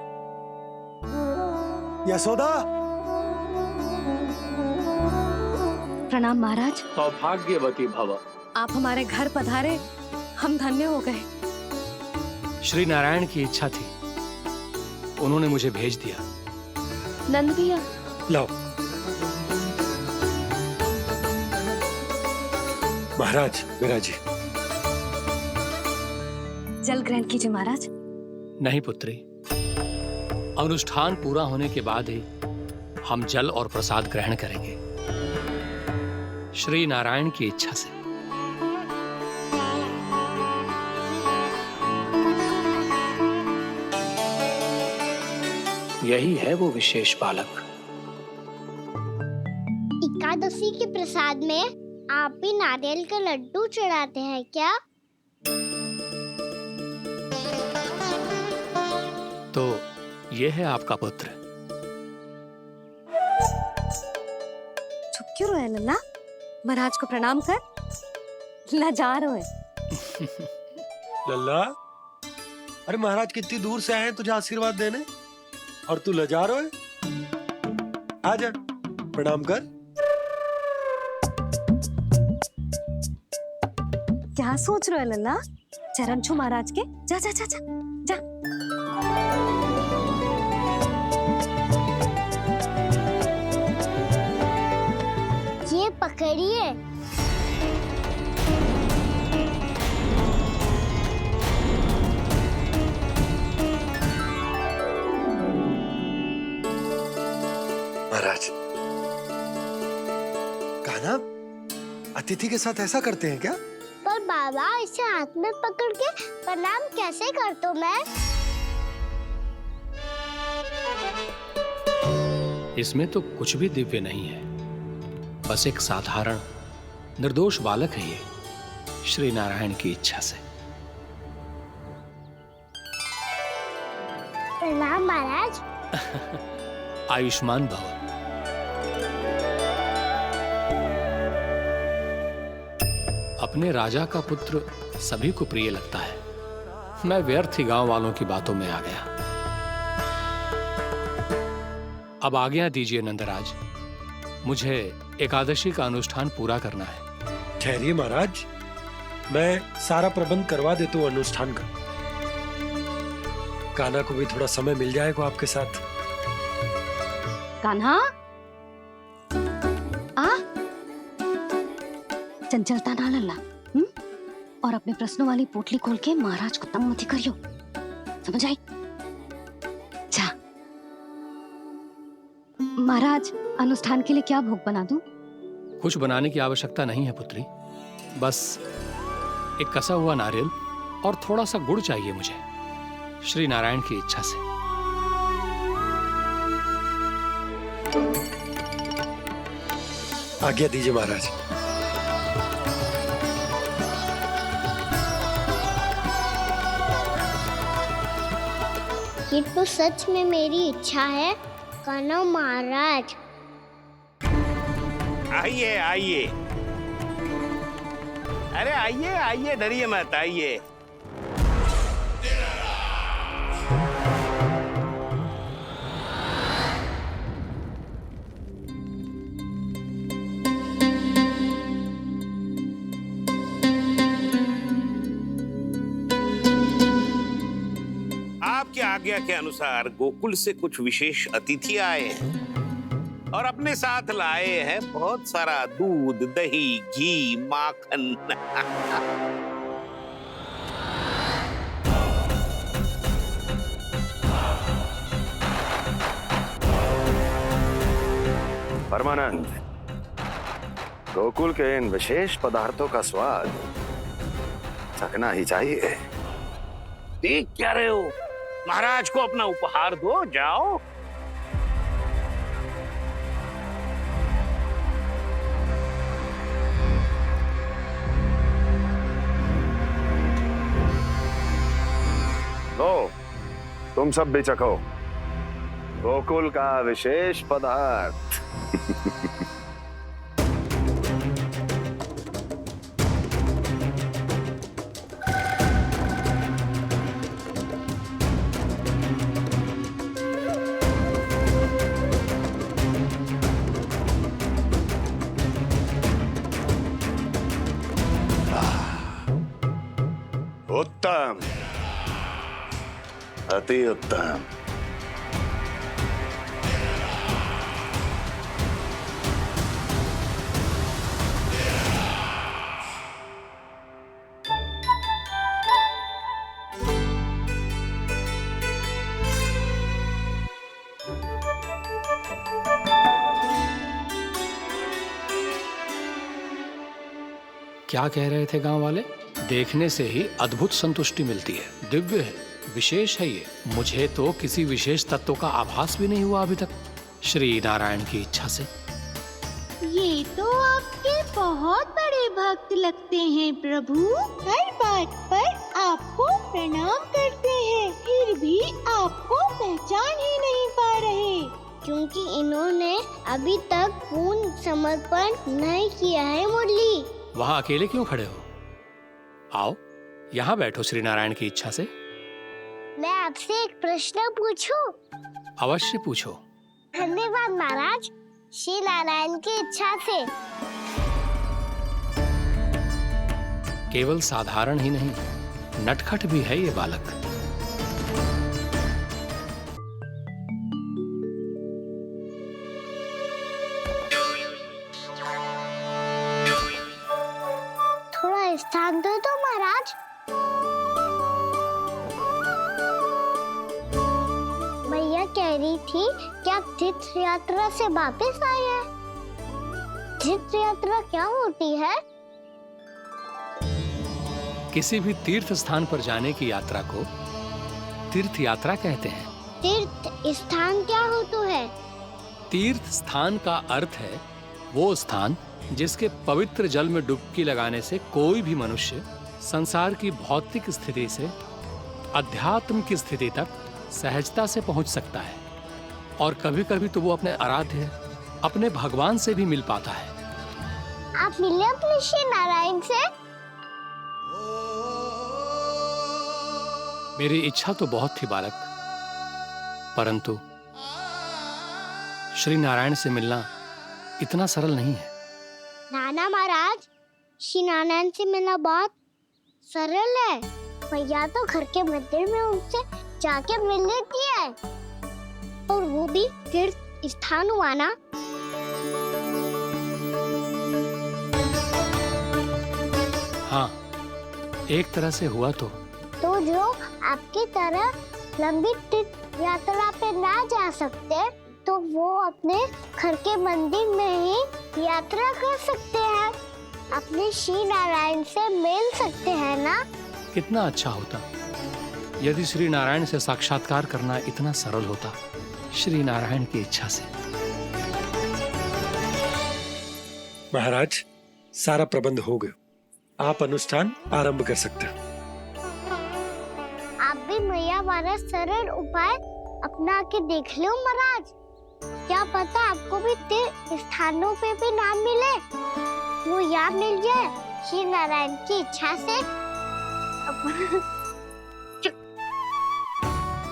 यशोदा। प्रणाम महाराज। सौभाग्यवती भव। आप हमारे घर पधारे, हम धन्य हो गए। श्री नारायण की इच्छा थी, उन्होंने मुझे भेज दिया। नंद भैया, लाओ। महाराज, मेरा जी। जल ग्रहण कीजिए महाराज। नहीं पुत्री, अनुष्ठान पूरा होने के बाद ही हम जल और प्रसाद ग्रहण करेंगे, श्री नारायण की इच्छा से। यही है वो विशेष बालक। एकादशी के प्रसाद में आप भी नारियल के लड्डू चढ़ाते हैं क्या? तो ये है आपका पुत्र। चुप क्यों रहे लल्ला? महाराज को प्रणाम कर। लजा रहे। लल्ला, अरे महाराज कितनी दूर से आए हैं तुझे आशीर्वाद देने, और तू लजा रहा है? आजा, प्रणाम कर। क्या सोच रहे हो लल्ला? चरण छू महाराज के। जा जा जा जा जा। ये पकड़िए। महाराज, कान्हा अतिथि के साथ ऐसा करते हैं क्या? पर बाबा, इसे हाथ में पकड़ के प्रणाम कैसे करता हूँ मैं? इसमें तो कुछ भी दिव्य नहीं है, बस एक साधारण निर्दोष बालक है ये, श्री नारायण की इच्छा से। प्रणाम महाराज। आयुष्मान भव। अपने राजा का पुत्र सभी को प्रिय लगता है। मैं व्यर्थ ही गांव वालों की बातों में आ गया। अब आज्ञा दीजिए नंदराज, मुझे एकादशी का अनुष्ठान पूरा करना है। ठहरिए महाराज, मैं सारा प्रबंध करवा देता हूँ अनुष्ठान का। कान्हा को भी थोड़ा समय मिल जाएगा आपके साथ। कान्हा, आ चंचलता ना लल्ला। और अपने प्रश्नों वाली पोटली खोल के महाराज को तंग मत करियो, समझ आई? जा महाराज, अनुष्ठान के लिए क्या भोग बना दूं? कुछ बनाने की आवश्यकता नहीं है पुत्री, बस एक कसा हुआ नारियल और थोड़ा सा गुड़ चाहिए मुझे, श्री नारायण की इच्छा से। आज्ञा दीजिए महाराज। ये तो सच में मेरी इच्छा है कान्हा महाराज। आइए आइए, अरे आइए आइए, डरिए मत, आइए। आपकी आज्ञा के अनुसार गोकुल से कुछ विशेष अतिथि आए हैं और अपने साथ लाए हैं बहुत सारा दूध, दही, घी, माखन। परमानंद, गोकुल के इन विशेष पदार्थों का स्वाद चखना ही चाहिए। देख क्या रहे हो? महाराज को अपना उपहार दो, जाओ। लो, तुम सब भी चखो गोकुल का विशेष पदार्थ। उत्तम, अति उत्तम। क्या कह रहे थे गांव वाले? देखने से ही अद्भुत संतुष्टि मिलती है, दिव्य है, विशेष है ये। मुझे तो किसी विशेष तत्व का आभास भी नहीं हुआ अभी तक श्री नारायण की इच्छा से। ये तो आपके बहुत बड़े भक्त लगते हैं प्रभु। हर बात पर आपको प्रणाम करते हैं, फिर भी आपको पहचान ही नहीं पा रहे। क्योंकि इन्होंने अभी तक पूर्ण समर्पण नहीं किया है मुरली। वहां अकेले क्यों खड़े हो? आओ यहाँ बैठो श्री नारायण की इच्छा से। मैं आपसे एक प्रश्न पूछूं? अवश्य पूछो। धन्यवाद महाराज। श्री नारायण की इच्छा से। केवल साधारण ही नहीं, नटखट भी है ये बालक। थोड़ा स्थान दो तो महाराज। मैया कह रही थी कि आप तीर्थ यात्रा से वापस आए हैं। तीर्थ यात्रा क्या होती है? किसी भी तीर्थ स्थान पर जाने की यात्रा को तीर्थ यात्रा कहते हैं। तीर्थ स्थान क्या होता है? तीर्थ स्थान का अर्थ है वो स्थान जिसके पवित्र जल में डुबकी लगाने से कोई भी मनुष्य संसार की भौतिक स्थिति से अध्यात्म की स्थिति तक सहजता से पहुंच सकता है, और कभी कभी तो वो अपने आराध्य अपने भगवान से भी मिल पाता है। आप मिले अपने श्री नारायण से? मेरी इच्छा तो बहुत थी बालक, परंतु श्री नारायण से मिलना इतना सरल नहीं है। नाना महाराज, श्री नारायण से मिलना बहुत सरल है। मैया तो घर के मंदिर में उनसे जाके मिल लेती है, और वो भी तीर्थ स्थान हुआ ना। हाँ, एक तरह से हुआ तो जो आपकी तरह लंबी तीर्थ यात्रा पे ना जा सकते, तो वो अपने घर के मंदिर में ही यात्रा कर सकते हैं, अपने श्री नारायण से मिल सकते हैं ना। कितना अच्छा होता यदि श्री नारायण से साक्षात्कार करना इतना सरल होता, श्री नारायण की इच्छा से। महाराज, सारा प्रबंध हो गया, आप अनुष्ठान आरंभ कर सकते हैं। आप भी मैया वाला सरल उपाय अपना के देख लो महाराज। क्या पता आपको भी तीर्थ स्थानों पे भी नाम मिले, वो यहाँ मिल जाए श्री नारायण की इच्छा से।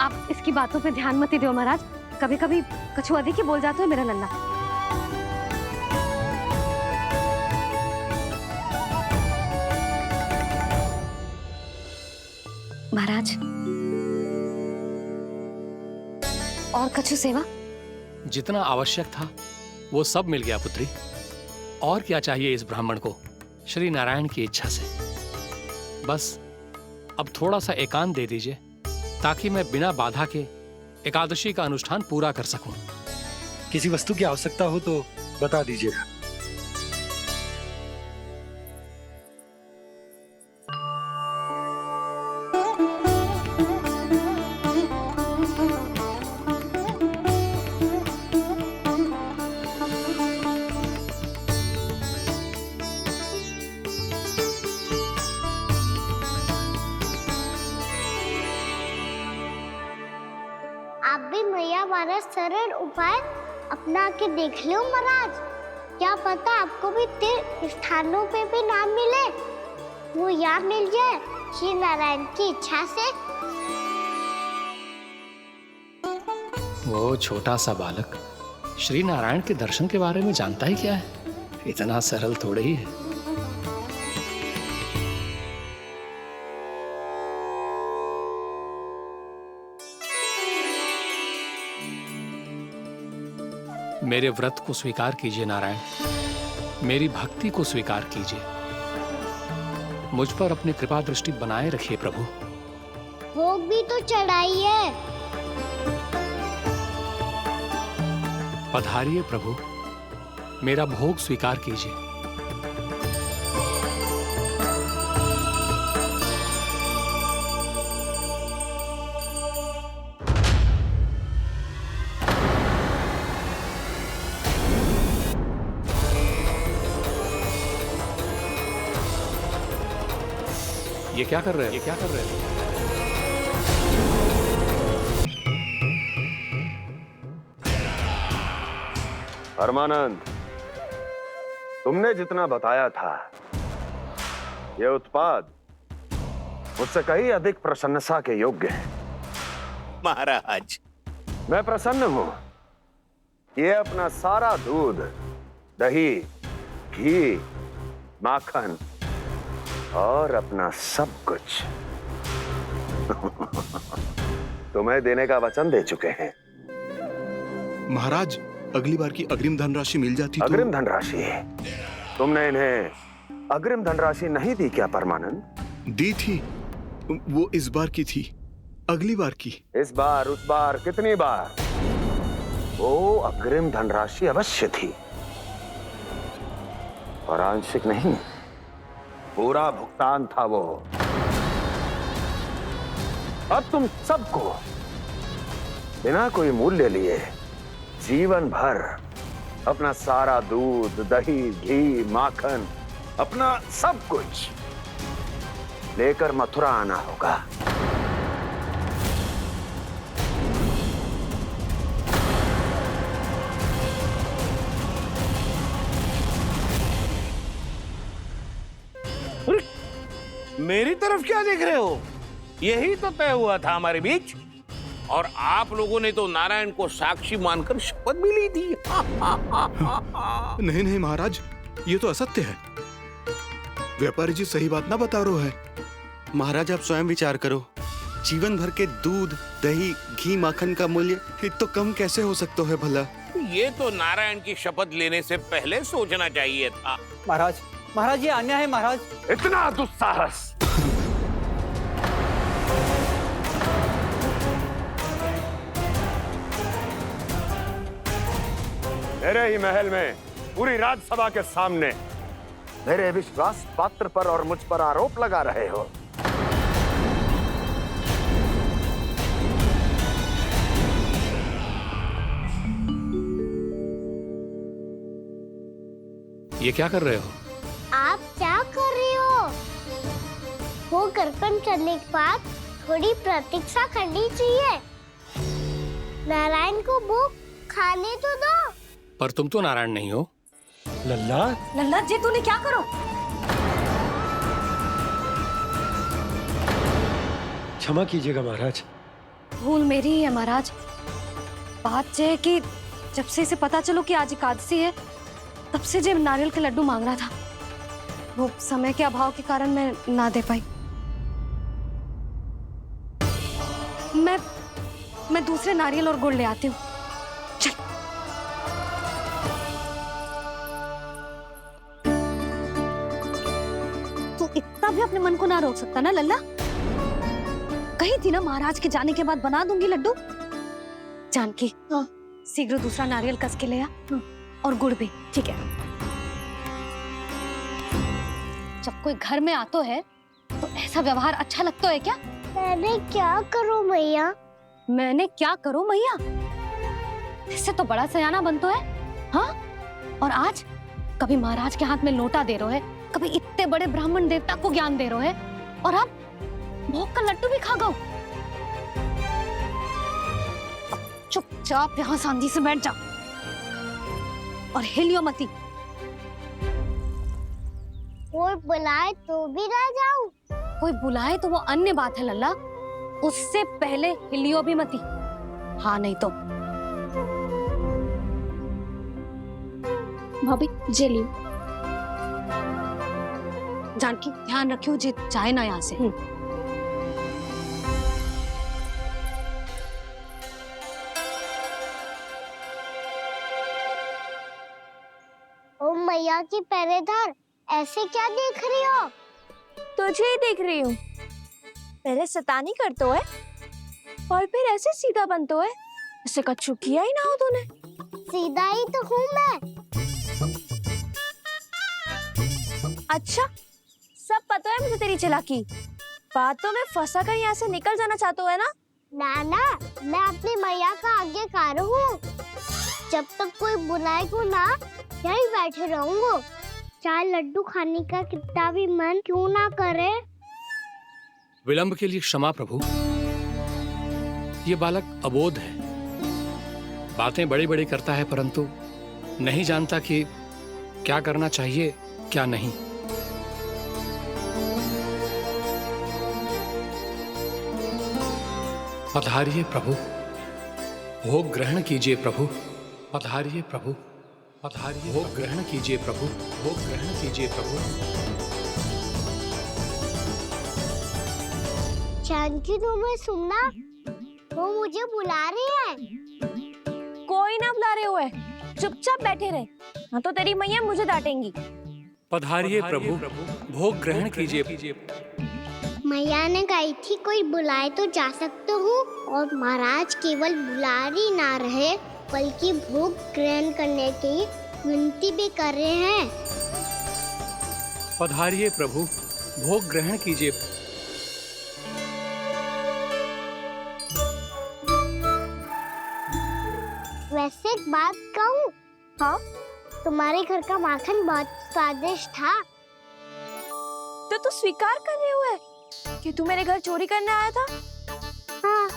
आप इसकी बातों पे ध्यान मत दो महाराज। कभी कभी कछु अधिक ही बोल जाते हो मेरा लल्ला। महाराज, और कछु सेवा? जितना आवश्यक था वो सब मिल गया पुत्री। और क्या चाहिए इस ब्राह्मण को श्री नारायण की इच्छा से? बस अब थोड़ा सा एकांत दे दीजिए, ताकि मैं बिना बाधा के एकादशी का अनुष्ठान पूरा कर सकूं। किसी वस्तु की आवश्यकता हो तो बता दीजिएगा। आप भी मैया वाला सरल उपाय अपना के देख लो महाराज। क्या पता आपको भी तीर्थ स्थानों पे भी नाम मिले, वो यहाँ मिल जाए श्री नारायण की इच्छा से। वो छोटा सा बालक श्री नारायण के दर्शन के बारे में जानता ही क्या है? इतना सरल थोड़े ही है। मेरे व्रत को स्वीकार कीजिए नारायण, मेरी भक्ति को स्वीकार कीजिए। मुझ पर अपनी कृपा दृष्टि बनाए रखिए प्रभु। भोग भी तो चढ़ाइए। पधारिए प्रभु, मेरा भोग स्वीकार कीजिए। ये क्या कर रहे हो? ये क्या कर रहे हो? परमानंद, तुमने जितना बताया था, ये उत्पाद मुझसे कहीं अधिक प्रशंसा के योग्य है। महाराज, मैं प्रसन्न हूं। ये अपना सारा दूध, दही, घी, माखन और अपना सब कुछ तुम्हें देने का वचन दे चुके हैं। महाराज, अगली बार की अग्रिम धनराशि मिल जाती तो। अग्रिम धनराशि? तुमने इन्हें अग्रिम धनराशि नहीं दी क्या परमानंद? दी थी, वो इस बार की थी, अगली बार की। इस बार, उस बार, कितनी बार? वो अग्रिम धनराशि अवश्य थी, और आंशिक नहीं, पूरा भुगतान था वो। अब तुम सबको बिना कोई मूल्य लिए जीवन भर अपना सारा दूध, दही, घी, माखन, अपना सब कुछ लेकर मथुरा आना होगा। मेरी तरफ क्या देख रहे हो? यही तो तय हुआ था हमारे बीच, और आप लोगों ने तो नारायण को साक्षी मानकर शपथ भी ली थी। नहीं नहीं महाराज, ये तो असत्य है। व्यापारी जी सही बात ना बता रहे हैं। महाराज, आप स्वयं विचार करो, जीवन भर के दूध, दही, घी, माखन का मूल्य तो कम कैसे हो सकता है भला? ये तो नारायण की शपथ लेने से पहले सोचना चाहिए था। महाराज, महाराज, ये अन्याय है महाराज। इतना दुस्साहस! मेरे ही महल में पूरी राज्यसभा के सामने मेरे विश्वास पात्र पर और मुझ पर आरोप लगा रहे हो। ये क्या कर रहे हो? आप क्या कर रहे हो? वो कर्पण करने के बाद थोड़ी प्रतीक्षा करनी चाहिए। नारायण को भूख खाने तो दो। पर तुम तो नारायण नहीं हो। लल्ला, लल्ला जी, तूने क्या करो? क्षमा कीजिएगा महाराज। भूल मेरी ही है महाराज। बात यह है कि जब से इसे पता चलो कि आज एकादशी है, तब से जब नारियल के लड्डू मांग रहा था। वो समय के अभाव के कारण मैं ना दे पाई। मैं दूसरे नारियल और गुड़ ले आती हूँ। चल। तू इतना भी अपने मन को ना रोक सकता ना लल्ला? कही थी ना महाराज के जाने के बाद बना दूंगी लड्डू। जानकी, शीघ्र दूसरा नारियल कस के ले आ, और गुड़ भी। ठीक है। जब कोई घर में आतो है तो ऐसा व्यवहार अच्छा लगता है क्या? मैंने क्या करूं मैया? मैंने क्या करूं मैया? इससे तो बड़ा सयाना बनतो है। हाँ? और आज कभी महाराज के हाथ में लोटा दे रहे है, कभी इतने बड़े ब्राह्मण देवता को ज्ञान दे रहे है, और अब भोग का लड्डू भी खा गो। चुपचाप यहाँ सांधी से बैठ जा और हिलियो मती। कोई बुलाए तो भी ना जाऊं? कोई बुलाए तो वो अन्य बात है लल्ला, उससे पहले हिलियो भी मती। हाँ नहीं तो। भाभी, जे लियो। जानकी, ध्यान रखियो जे जाए ना यहाँ से। ओ मैया की पहरेदार, ऐसे क्या देख रही हो? तुझे ही देख रही हूँ। पहले शैतानी करतो है और फिर ऐसे सीधा बनतो है। ऐसे कछु किया ही ना हो तूने। सीधा ही तो हूँ मैं। अच्छा, सब पता है मुझे तेरी चालाकी। बातों में फंसा कर यहाँ से निकल जाना चाहते हो है ना? नाना, मैं अपनी मैया का आज्ञाकार हूँ। जब तक कोई बुलाएगा ना, यहीं बैठे रहूंगा। चाहे लड्डू खाने का कितना भी मन क्यों ना करे। विलंब के लिए क्षमा प्रभु। ये बालक अबोध है, बातें बड़ी बड़ी करता है परंतु नहीं जानता कि क्या करना चाहिए क्या नहीं। पधारिए प्रभु, भोग ग्रहण कीजिए प्रभु। पधारिए प्रभु, पधारिए, भोग ग्रहण कीजिए प्रभु, भोग ग्रहण कीजिए प्रभु। जानकी तुम्हें सुनना, वो मुझे बुला रही है। कोई ना बुला रहे हुए, चुपचाप बैठे रहे, हाँ तो तेरी मैया मुझे डांटेंगी। पधारिए प्रभु, भोग ग्रहण कीजिए। मैया ने कही थी कोई बुलाए तो जा सकते हूँ, और महाराज केवल बुलारी ना रहे बल्कि भोग ग्रहण करने की विनती भी कर रहे हैं। पधारिए प्रभु, भोग ग्रहण कीजिए। वैसे एक बात कहूँ? हाँ? तुम्हारे घर का माखन बहुत स्वादिष्ट था। तो तू स्वीकार कर रहे हुए कि तू मेरे घर चोरी करने आया था? हाँ।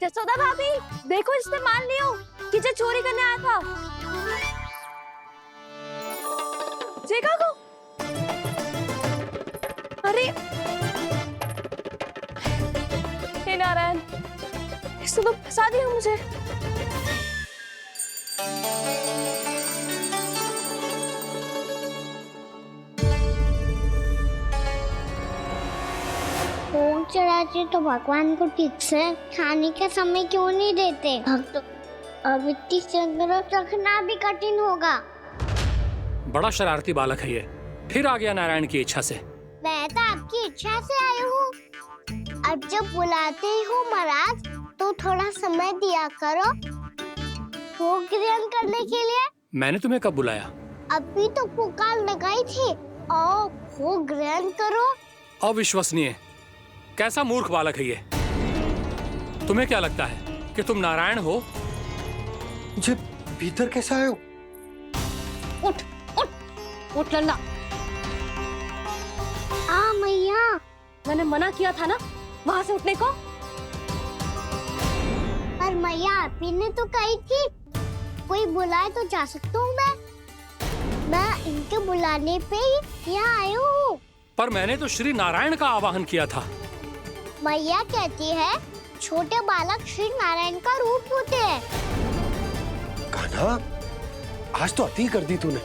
जसोदा भाभी, देखो इसने मान लियो कि जो चोरी करने आया था। देखा को? अरे हे नारायण, इसने तो फंसा दिया मुझे। भोग चढ़ाते तो भगवान को ठीक से खाने का समय क्यों नहीं देते? भक्त अब इतनी संग्रह रखना भी कठिन होगा। बड़ा शरारती बालक है ये, फिर आ गया नारायण की इच्छा से। मैं तो आपकी इच्छा से आई हूँ। अब जब बुलाते ही हो महाराज तो थोड़ा समय दिया करो भोग ग्रहण करने के लिए। मैंने तुम्हें कब बुलाया? अभी तो पुकार लगाई थी, आओ भोग ग्रहण करो। अविश्वसनीय, कैसा मूर्ख बालक है ये। तुम्हें क्या लगता है कि तुम नारायण हो? मुझे भीतर कैसे आए हो? उठ उठ उठ लल्ला। मैया, मैंने मना किया था ना वहाँ से उठने को। पर मैया आपी ने तो कही थी कोई बुलाए तो जा सकता हूँ मैं इनके बुलाने पे ही यहाँ आई हूँ। पर मैंने तो श्री नारायण का आवाहन किया था। मैया कहती है छोटे बालक श्री नारायण का रूप होते हैं। कान्हा, आज तो अति कर दी तूने।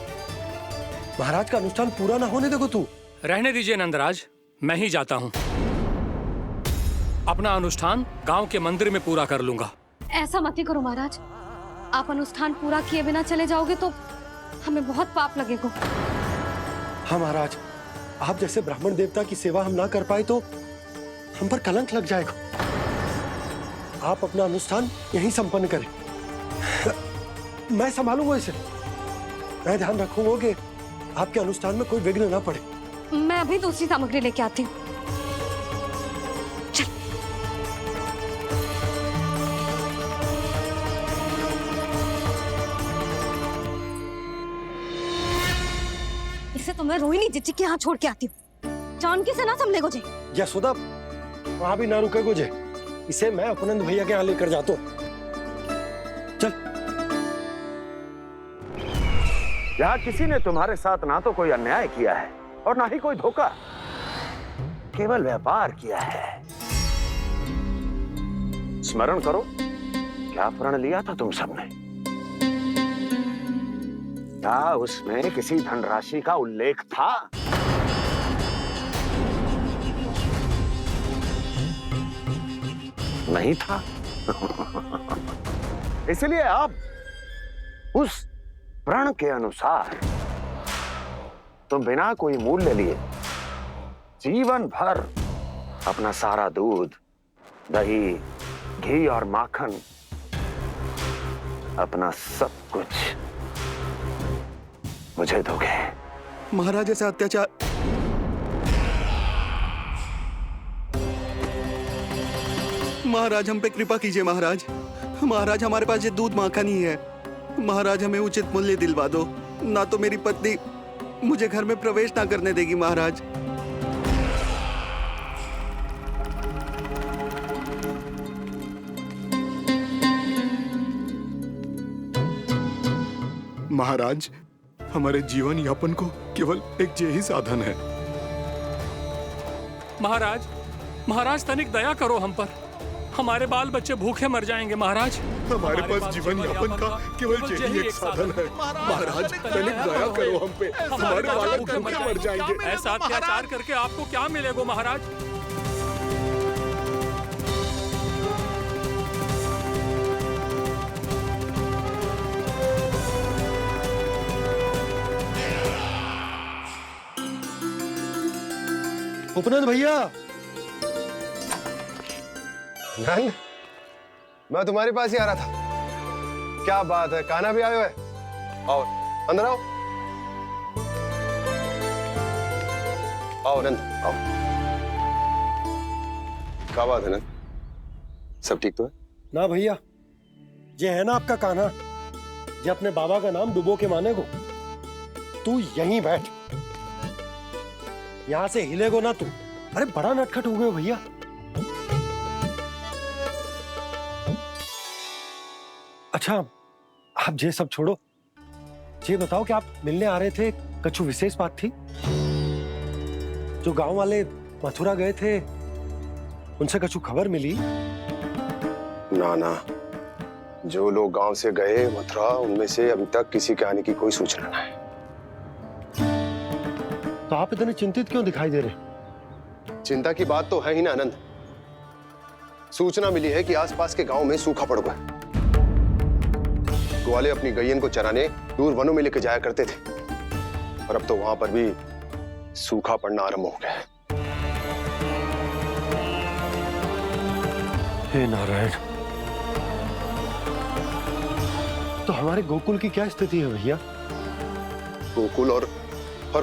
महाराज का अनुष्ठान पूरा ना होने देखो तू। रहने दीजिए नंदराज, मैं ही जाता हूँ। अपना अनुष्ठान गांव के मंदिर में पूरा कर लूंगा। ऐसा मत ही करो महाराज, आप अनुष्ठान पूरा किए बिना चले जाओगे तो हमें बहुत पाप लगेगा। हाँ महाराज, आप जैसे ब्राह्मण देवता की सेवा हम ना कर पाए तो हम पर कलंक लग जाएगा। आप अपना अनुष्ठान यहीं संपन्न करें, मैं संभालूंगा इसे। मैं ध्यान रखूंगा कि आपके अनुष्ठान में कोई विघ्न ना पड़े। मैं अभी दूसरी सामग्री लेके आती हूँ। इसे तो मैं रोहिणी जीजी के यहाँ छोड़ के आती हूँ। जानकी से ना संभले गुजे। यशोदा, वहां भी ना रुके गुजे। इसे मैं अपनंद भैया के यहाँ लेकर जाता हूँ। चल। यहाँ किसी ने तुम्हारे साथ ना तो कोई अन्याय किया है और ना ही कोई धोखा, केवल व्यापार किया है। स्मरण करो क्या प्रण लिया था तुम सबने? क्या उसमें किसी धनराशि का उल्लेख था? नहीं था। इसलिए अब उस प्रण के अनुसार तुम बिना कोई मूल्य लिए जीवन भर अपना सारा दूध, दही, घी और माखन, अपना सब कुछ मुझे दोगे। महाराज ऐसा अत्याचार। महाराज हम पे कृपा कीजिए। महाराज, महाराज हमारे पास ये दूध माखन ही है। महाराज हमें उचित मूल्य दिलवा दो, ना तो मेरी पत्नी मुझे घर में प्रवेश ना करने देगी महाराज। महाराज, हमारे जीवन यापन को केवल एक यही साधन है। महाराज, महाराज तनिक दया करो हम पर। हमारे बाल बच्चे भूखे मर जाएंगे महाराज। हमारे पास जीवन यापन का केवल यही एक साधन है। महाराज तनिक दया करो हम पे, हमारे बालक भूखे मर जाएंगे। ऐसा अत्याचार करके आपको क्या मिलेगा महाराज? उपनंद भैया। नंद, मैं तुम्हारे पास ही आ रहा था। क्या बात है, कान्हा भी आयो है? आओ अंदर आओ। आओ नंद आओ। क्या बात है नंद, सब ठीक तो है? ना भैया, ये है ना आपका कान्हा, ये अपने बाबा का नाम डुबो के माने को। तू यहीं बैठ, यहां से हिलेगो ना तू। अरे बड़ा नटखट हो गए भैया। अच्छा, आप ये सब छोड़ो, ये बताओ कि आप मिलने आ रहे थे, कछु विशेष बात थी? जो गांव वाले मथुरा गए थे, उनसे कछु खबर मिली? ना ना, जो लोग गांव से गए मथुरा, उनमें से अभी तक किसी के आने की कोई सूचना नहीं। तो आप इतने चिंतित क्यों दिखाई दे रहे? चिंता की बात तो है ही ना आनंद। सूचना मिली है कि आसपास के गांव में सूखा पड़ गया। ग्वाले अपनी गैयन को चराने दूर वनों में लेके जाया करते थे, और अब तो वहां पर भी सूखा पड़ना आरंभ हो गया है। हे नारायण, तो हमारे गोकुल की क्या स्थिति है भैया? गोकुल और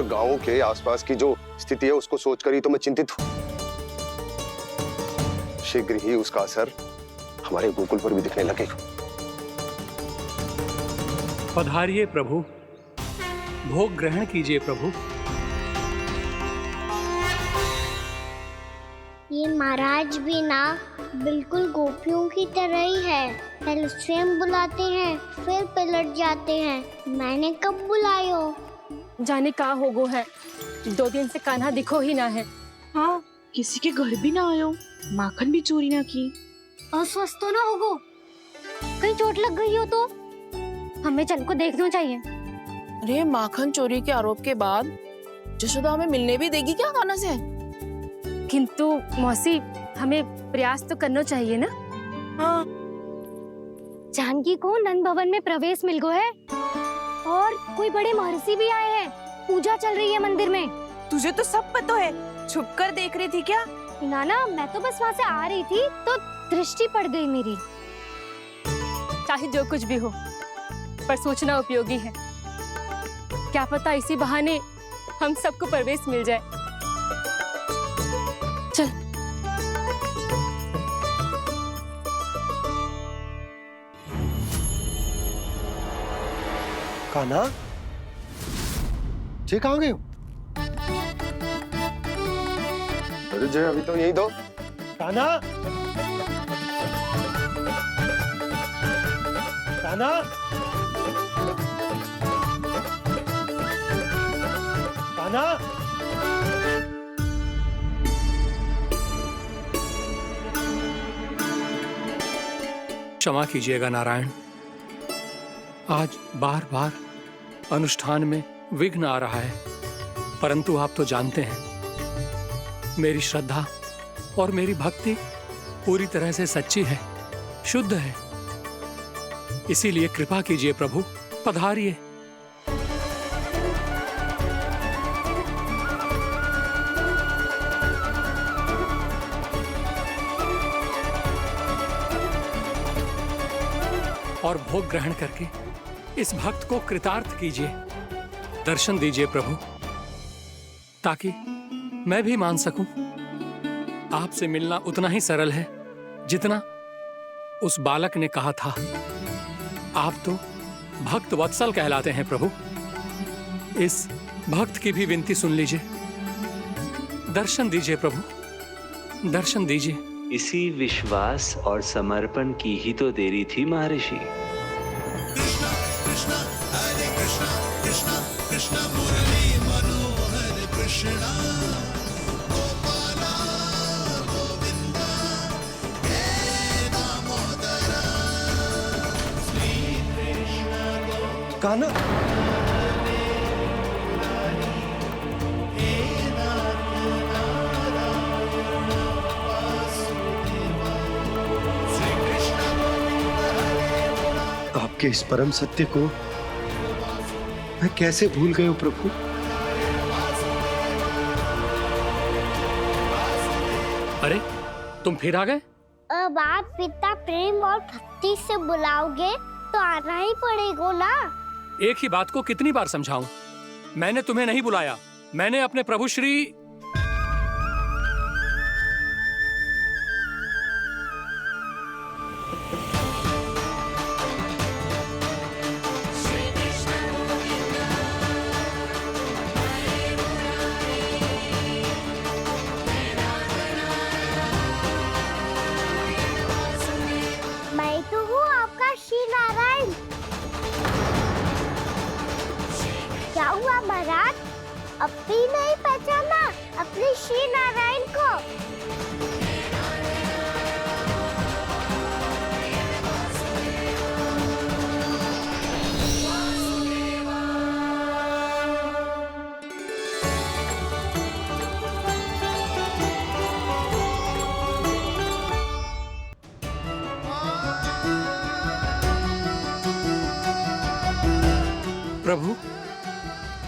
गांवों के आसपास की जो स्थिति है उसको सोचकर ही तो मैं चिंतित हूं। शीघ्र ही उसका असर हमारे गोकुल पर भी दिखने लगेगा। पधारिए प्रभु, भोग ग्रहण कीजिए प्रभु। ये महाराज भी ना बिल्कुल गोपियों की तरह ही है। पहले स्वयं बुलाते हैं, फिर पलट जाते हैं। मैंने कब बुलायो? जाने का होगो है, 2 दिन से कान्हा दिखो ही ना है। हाँ, किसी के घर भी ना आयो, माखन भी चोरी ना की। अस्वस्थ तो ना होगो? कहीं चोट लग गई हो तो? हमें चल को देखना चाहिए। अरे माखन चोरी के आरोप के बाद जशोदा हमें मिलने भी देगी क्या कान्हा से? किंतु मौसी, हमें प्रयास तो करना चाहिए ना। हाँ। जानकी को नंद भवन में प्रवेश मिल गो है, और कोई बड़े महर्षि भी आए हैं। पूजा चल रही है मंदिर में। तुझे तो सब पता है, छुप कर देख रही थी क्या? ना, मैं तो बस वहाँ से आ रही थी तो दृष्टि पड़ गई मेरी। चाहे जो कुछ भी हो, पर सूचना उपयोगी है। क्या पता इसी बहाने हम सबको प्रवेश मिल जाए। चल। कान्हा, जे कहाँ गए हो? अरे जय, अभी तो यही दो। कान्हा, कान्हा, कान्हा। क्षमा कीजिएगा नारायण, आज बार बार अनुष्ठान में विघ्न आ रहा है, परंतु आप तो जानते हैं मेरी श्रद्धा और मेरी भक्ति पूरी तरह से सच्ची है, शुद्ध है। इसीलिए कृपा कीजिए प्रभु, पधारिए। और भोग ग्रहण करके इस भक्त को कृतार्थ कीजिए, दर्शन दीजिए प्रभु, ताकि मैं भी मान सकूं आपसे मिलना उतना ही सरल है जितना उस बालक ने कहा था। आप तो भक्त वत्सल कहलाते हैं प्रभु। इस भक्त की भी विनती सुन लीजिए। दर्शन दीजिए प्रभु, दर्शन दीजिए। इसी विश्वास और समर्पण की ही तो देरी थी महर्षि। कान्हा, आपके इस परम सत्य को मैं कैसे भूल गया हूं प्रभु। अरे तुम फिर आ गए? अब आप इतना प्रेम और भक्ति से बुलाओगे तो आना ही पड़ेगा ना। एक ही बात को कितनी बार समझाऊं? मैंने तुम्हें नहीं बुलाया, मैंने अपने प्रभु श्री मैं तो हूँ आपका श्री नारायण। क्या हुआ महाराज, अब भी नहीं पहचाना अपने श्री नारायण को? प्रभु,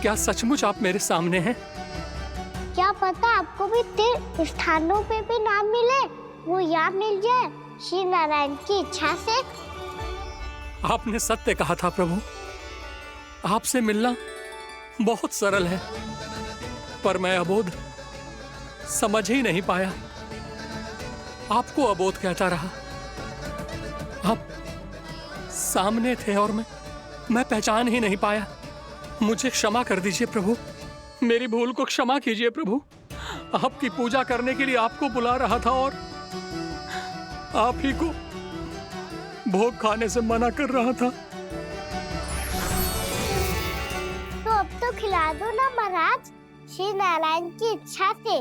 क्या सचमुच आप मेरे सामने हैं? क्या पता आपको भी तीर्थ स्थानों पे भी नाम मिले, वो यहाँ मिल जाए श्री नारायण की इच्छा से। आपने सत्य कहा था प्रभु, आपसे मिलना बहुत सरल है, पर मैं अबोध समझ ही नहीं पाया। आपको अबोध कहता रहा। आप सामने थे और मैं पहचान ही नहीं पाया। मुझे क्षमा कर दीजिए प्रभु, मेरी भूल को क्षमा कीजिए प्रभु। आपकी पूजा करने के लिए आपको बुला रहा था और आप ही को भोग खाने से मना कर रहा था। तो अब तो खिला दो ना महाराज, श्री नारायण की इच्छा से।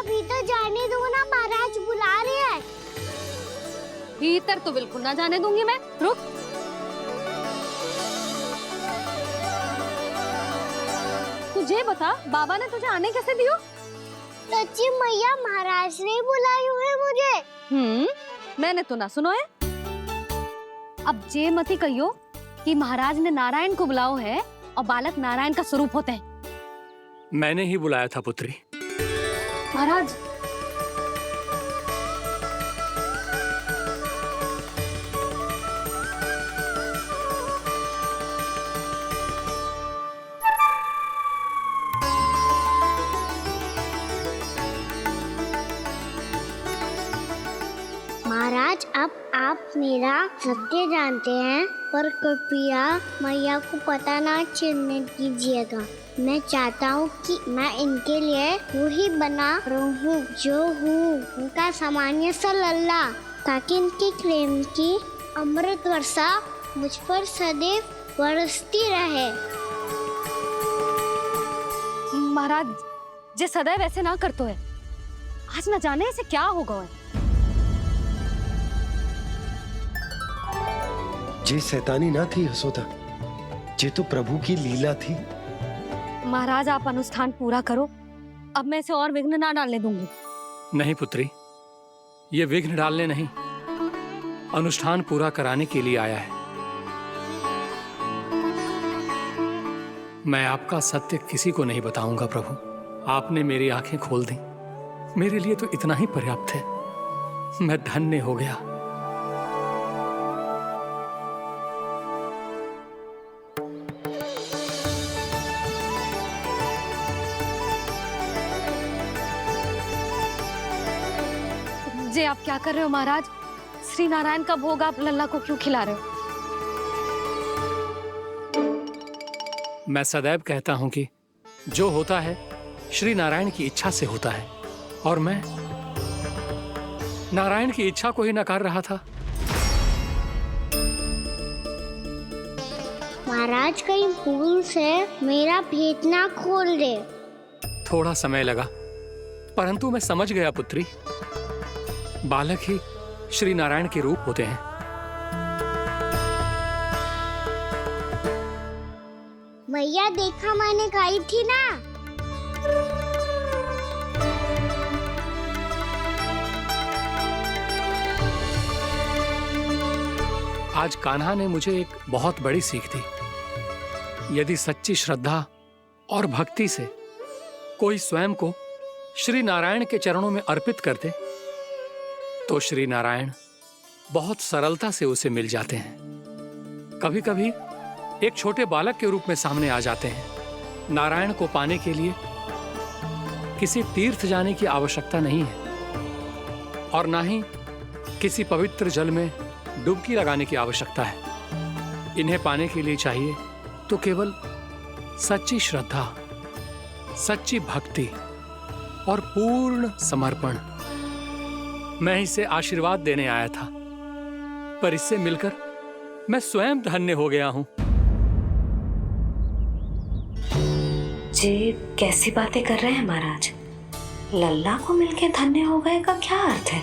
भीतर जाने दो ना, महाराज बुला रहे हैं। भीतर तो बिल्कुल ना जाने दूंगी मैं, रुक। तुझे बता, बाबा ने तुझे आने कैसे दियो? सच्ची मैया, महाराज ने बुलाई हुई मुझे। मैंने तो ना सुनो है। अब जे मती कहियो कि महाराज ने नारायण को बुलाओ है और बालक नारायण का स्वरूप होते हैं। मैंने ही बुलाया था पुत्री। महाराज, महाराज, अब आप मेरा सत्य जानते हैं, पर कृपया मैया को पता ना चलने दीजिएगा। मैं चाहता हूँ कि मैं इनके लिए वही बना रहूँ जो हूँ, उनका सामान्य सा लल्ला, ताकि इनकी प्रेम की अमृत वर्षा मुझ पर सदैव बरसती रहे। महाराज, जे सदैव ऐसे ना करतो है, आज न जाने इसे क्या होगा है। जे शैतानी ना थी यशोदा, जे तो प्रभु की लीला थी। महाराज, आप अनुष्ठान पूरा करो, अब मैं इसे और विघ्न ना डालने दूंगी। नहीं पुत्री, ये विघ्न डालने नहीं, अनुष्ठान पूरा कराने के लिए आया है। मैं आपका सत्य किसी को नहीं बताऊंगा प्रभु। आपने मेरी आंखें खोल दी, मेरे लिए तो इतना ही पर्याप्त है। मैं धन्य हो गया। ये आप क्या कर रहे हो महाराज? श्री नारायण का भोग आप लल्ला को क्यों खिला रहे हो? मैं सदैव कहता हूं कि जो होता है श्री नारायण की इच्छा से होता है, और मैं नारायण की इच्छा को ही नकार रहा था। महाराज कहीं भूल से मेरा भेद ना खोल दे। थोड़ा समय लगा, परंतु मैं समझ गया पुत्री। बालक ही श्री नारायण के रूप होते हैं। मैया देखा मैंने खाई थी ना। आज कान्हा ने मुझे एक बहुत बड़ी सीख दी। यदि सच्ची श्रद्धा और भक्ति से कोई स्वयं को श्री नारायण के चरणों में अर्पित कर दे, तो श्री नारायण बहुत सरलता से उसे मिल जाते हैं। कभी कभी एक छोटे बालक के रूप में सामने आ जाते हैं। नारायण को पाने के लिए किसी तीर्थ जाने की आवश्यकता नहीं है, और ना ही किसी पवित्र जल में डुबकी लगाने की आवश्यकता है। इन्हें पाने के लिए चाहिए तो केवल सच्ची श्रद्धा, सच्ची भक्ति और पूर्ण समर्पण। मैं इसे आशीर्वाद देने आया था, पर इससे मिलकर मैं स्वयं धन्य हो गया हूं। जी कैसी बातें कर रहे हैं महाराज? लल्ला को मिलके धन्य हो गए का क्या अर्थ है?